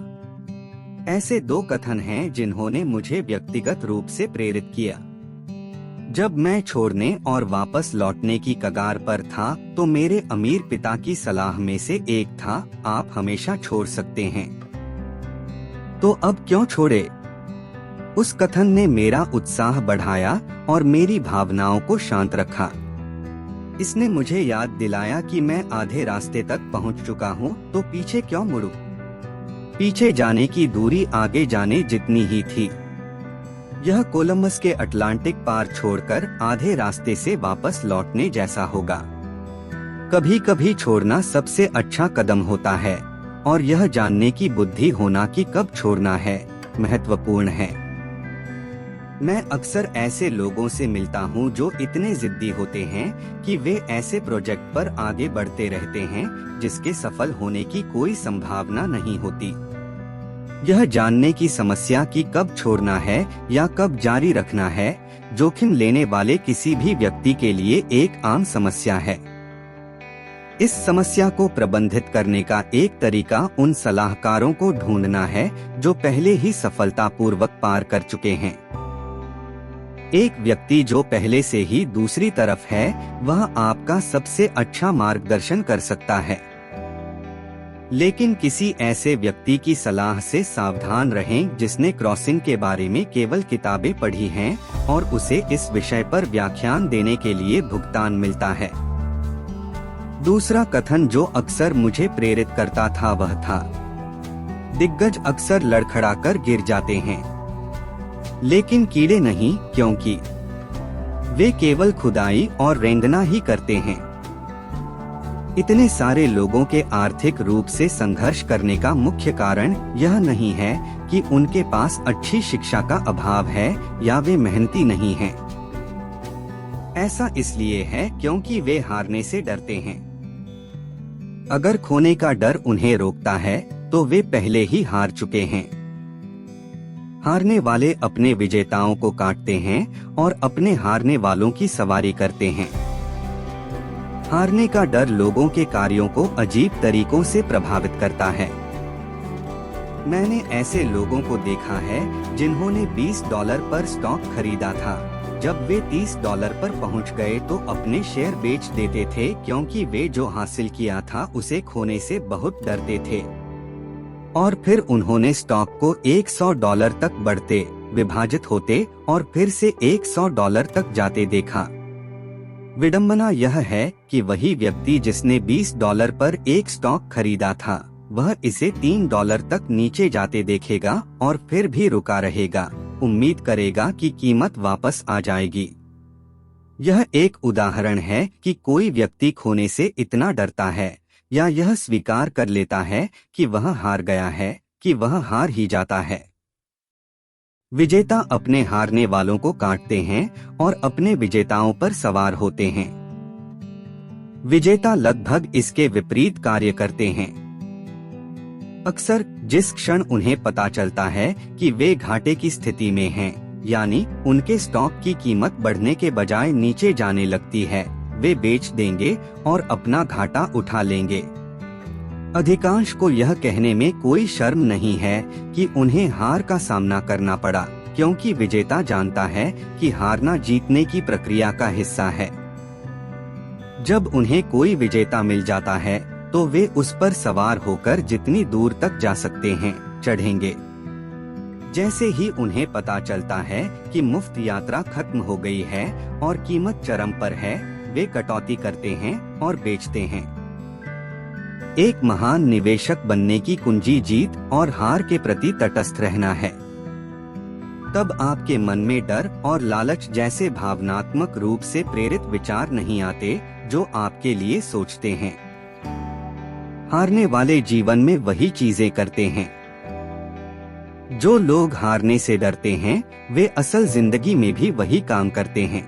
ऐसे दो कथन हैं जिन्होंने मुझे व्यक्तिगत रूप से प्रेरित किया। जब मैं छोड़ने और वापस लौटने की कगार पर था तो मेरे अमीर पिता की सलाह में से एक था, आप हमेशा छोड़ सकते हैं। तो अब क्यों छोड़े? उस कथन ने मेरा उत्साह बढ़ाया और मेरी भावनाओं को शांत रखा। इसने मुझे याद दिलाया कि मैं आधे रास्ते तक पहुंच चुका हूं, तो पीछे क्यों मुड़ूं? पीछे जाने की दूरी आगे जाने जितनी ही थी। यह कोलंबस के अटलांटिक पार छोड़कर आधे रास्ते से वापस लौटने जैसा होगा। कभी कभी छोड़ना सबसे अच्छा कदम होता है, और यह जानने की बुद्धि होना कि कब छोड़ना है महत्वपूर्ण है। मैं अक्सर ऐसे लोगों से मिलता हूं जो इतने जिद्दी होते हैं कि वे ऐसे प्रोजेक्ट पर आगे बढ़ते रहते हैं जिसके सफल होने की कोई संभावना नहीं होती। यह जानने की समस्या कि कब छोड़ना है या कब जारी रखना है, जोखिम लेने वाले किसी भी व्यक्ति के लिए एक आम समस्या है। इस समस्या को प्रबंधित करने का एक तरीका उन सलाहकारों को ढूंढना है जो पहले ही सफलतापूर्वक पार कर चुके हैं। एक व्यक्ति जो पहले से ही दूसरी तरफ है, वह आपका सबसे अच्छा मार्गदर्शन कर सकता है। लेकिन किसी ऐसे व्यक्ति की सलाह से सावधान रहें जिसने क्रॉसिंग के बारे में केवल किताबें पढ़ी हैं और उसे इस विषय पर व्याख्यान देने के लिए भुगतान मिलता है। दूसरा कथन जो अक्सर मुझे प्रेरित करता था वह था, दिग्गज अक्सर लड़खड़ाकर गिर जाते हैं, लेकिन कीड़े नहीं, क्योंकि वे केवल खुदाई और रेंगना ही करते हैं। इतने सारे लोगों के आर्थिक रूप से संघर्ष करने का मुख्य कारण यह नहीं है कि उनके पास अच्छी शिक्षा का अभाव है या वे मेहनती नहीं हैं। ऐसा इसलिए है क्योंकि वे हारने से डरते हैं। अगर खोने का डर उन्हें रोकता है तो वे पहले ही हार चुके हैं। हारने वाले अपने विजेताओं को काटते हैं और अपने हारने वालों की सवारी करते हैं। हारने का डर लोगों के कार्यों को अजीब तरीकों से प्रभावित करता है। मैंने ऐसे लोगों को देखा है जिन्होंने $20 पर स्टॉक खरीदा था। जब वे $30 पर पहुंच गए तो अपने शेयर बेच देते थे, क्योंकि वे जो हासिल किया था उसे खोने से बहुत डरते थे। और फिर उन्होंने स्टॉक को $100 तक बढ़ते, विभाजित होते और फिर से $100 तक जाते देखा। विडंबना यह है कि वही व्यक्ति जिसने $20 पर एक स्टॉक खरीदा था, वह इसे $3 तक नीचे जाते देखेगा और फिर भी रुका रहेगा, उम्मीद करेगा कि कीमत वापस आ जाएगी। यह एक उदाहरण है कि कोई व्यक्ति खोने से इतना डरता है या यह स्वीकार कर लेता है कि वह हार गया है कि वह हार ही जाता है। विजेता अपने हारने वालों को काटते हैं और अपने विजेताओं पर सवार होते हैं। विजेता लगभग इसके विपरीत कार्य करते हैं। अक्सर जिस क्षण उन्हें पता चलता है कि वे घाटे की स्थिति में हैं, यानी उनके स्टॉक की कीमत बढ़ने के बजाय नीचे जाने लगती है, वे बेच देंगे और अपना घाटा उठा लेंगे। अधिकांश को यह कहने में कोई शर्म नहीं है कि उन्हें हार का सामना करना पड़ा, क्योंकि विजेता जानता है कि हारना जीतने की प्रक्रिया का हिस्सा है। जब उन्हें कोई विजेता मिल जाता है तो वे उस पर सवार होकर जितनी दूर तक जा सकते हैं चढ़ेंगे। जैसे ही उन्हें पता चलता है कि मुफ्त यात्रा खत्म हो गई है और कीमत चरम पर है, वे कटौती करते हैं और बेचते हैं। एक महान निवेशक बनने की कुंजी जीत और हार के प्रति तटस्थ रहना है। तब आपके मन में डर और लालच जैसे भावनात्मक रूप से प्रेरित विचार नहीं आते जो आपके लिए सोचते हैं। हारने वाले जीवन में वही चीजें करते हैं। जो लोग हारने से डरते हैं वे असल जिंदगी में भी वही काम करते हैं।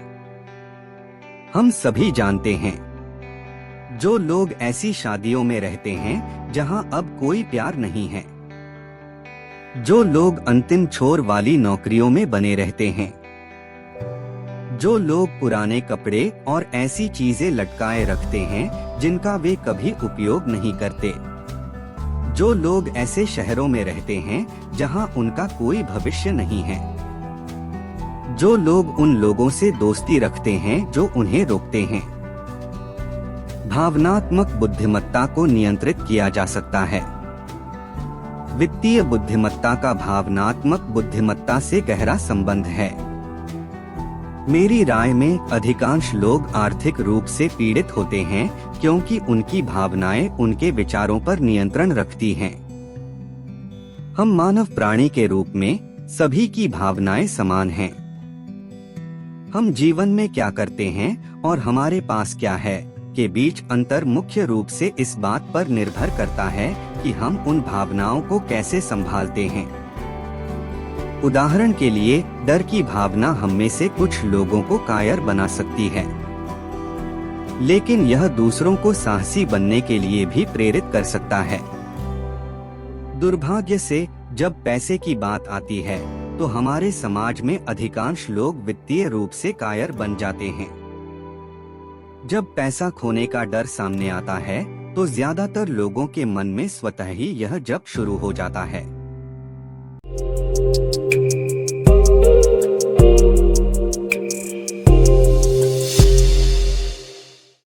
हम सभी जानते हैं, जो लोग ऐसी शादियों में रहते हैं जहां अब कोई प्यार नहीं है, जो लोग अंतिम छोर वाली नौकरियों में बने रहते हैं, जो लोग पुराने कपड़े और ऐसी चीजें लटकाए रखते हैं जिनका वे कभी उपयोग नहीं करते, जो लोग ऐसे शहरों में रहते हैं जहां उनका कोई भविष्य नहीं है, जो लोग उन लोगों से दोस्ती रखते हैं जो उन्हें रोकते हैं। भावनात्मक बुद्धिमत्ता को नियंत्रित किया जा सकता है। वित्तीय बुद्धिमत्ता का भावनात्मक बुद्धिमत्ता से गहरा संबंध है। मेरी राय में अधिकांश लोग आर्थिक रूप से पीड़ित होते हैं क्योंकि उनकी भावनाएं उनके विचारों पर नियंत्रण रखती हैं। हम मानव प्राणी के रूप में सभी की भावनाएं समान हैं। हम जीवन में क्या करते हैं और हमारे पास क्या है के बीच अंतर मुख्य रूप से इस बात पर निर्भर करता है कि हम उन भावनाओं को कैसे संभालते हैं। उदाहरण के लिए, डर की भावना हम में से कुछ लोगों को कायर बना सकती है, लेकिन यह दूसरों को साहसी बनने के लिए भी प्रेरित कर सकता है। दुर्भाग्य से जब पैसे की बात आती है तो हमारे समाज में अधिकांश लोग वित्तीय रूप से कायर बन जाते हैं। जब पैसा खोने का डर सामने आता है तो ज्यादातर लोगों के मन में स्वतः ही यह जब शुरू हो जाता है।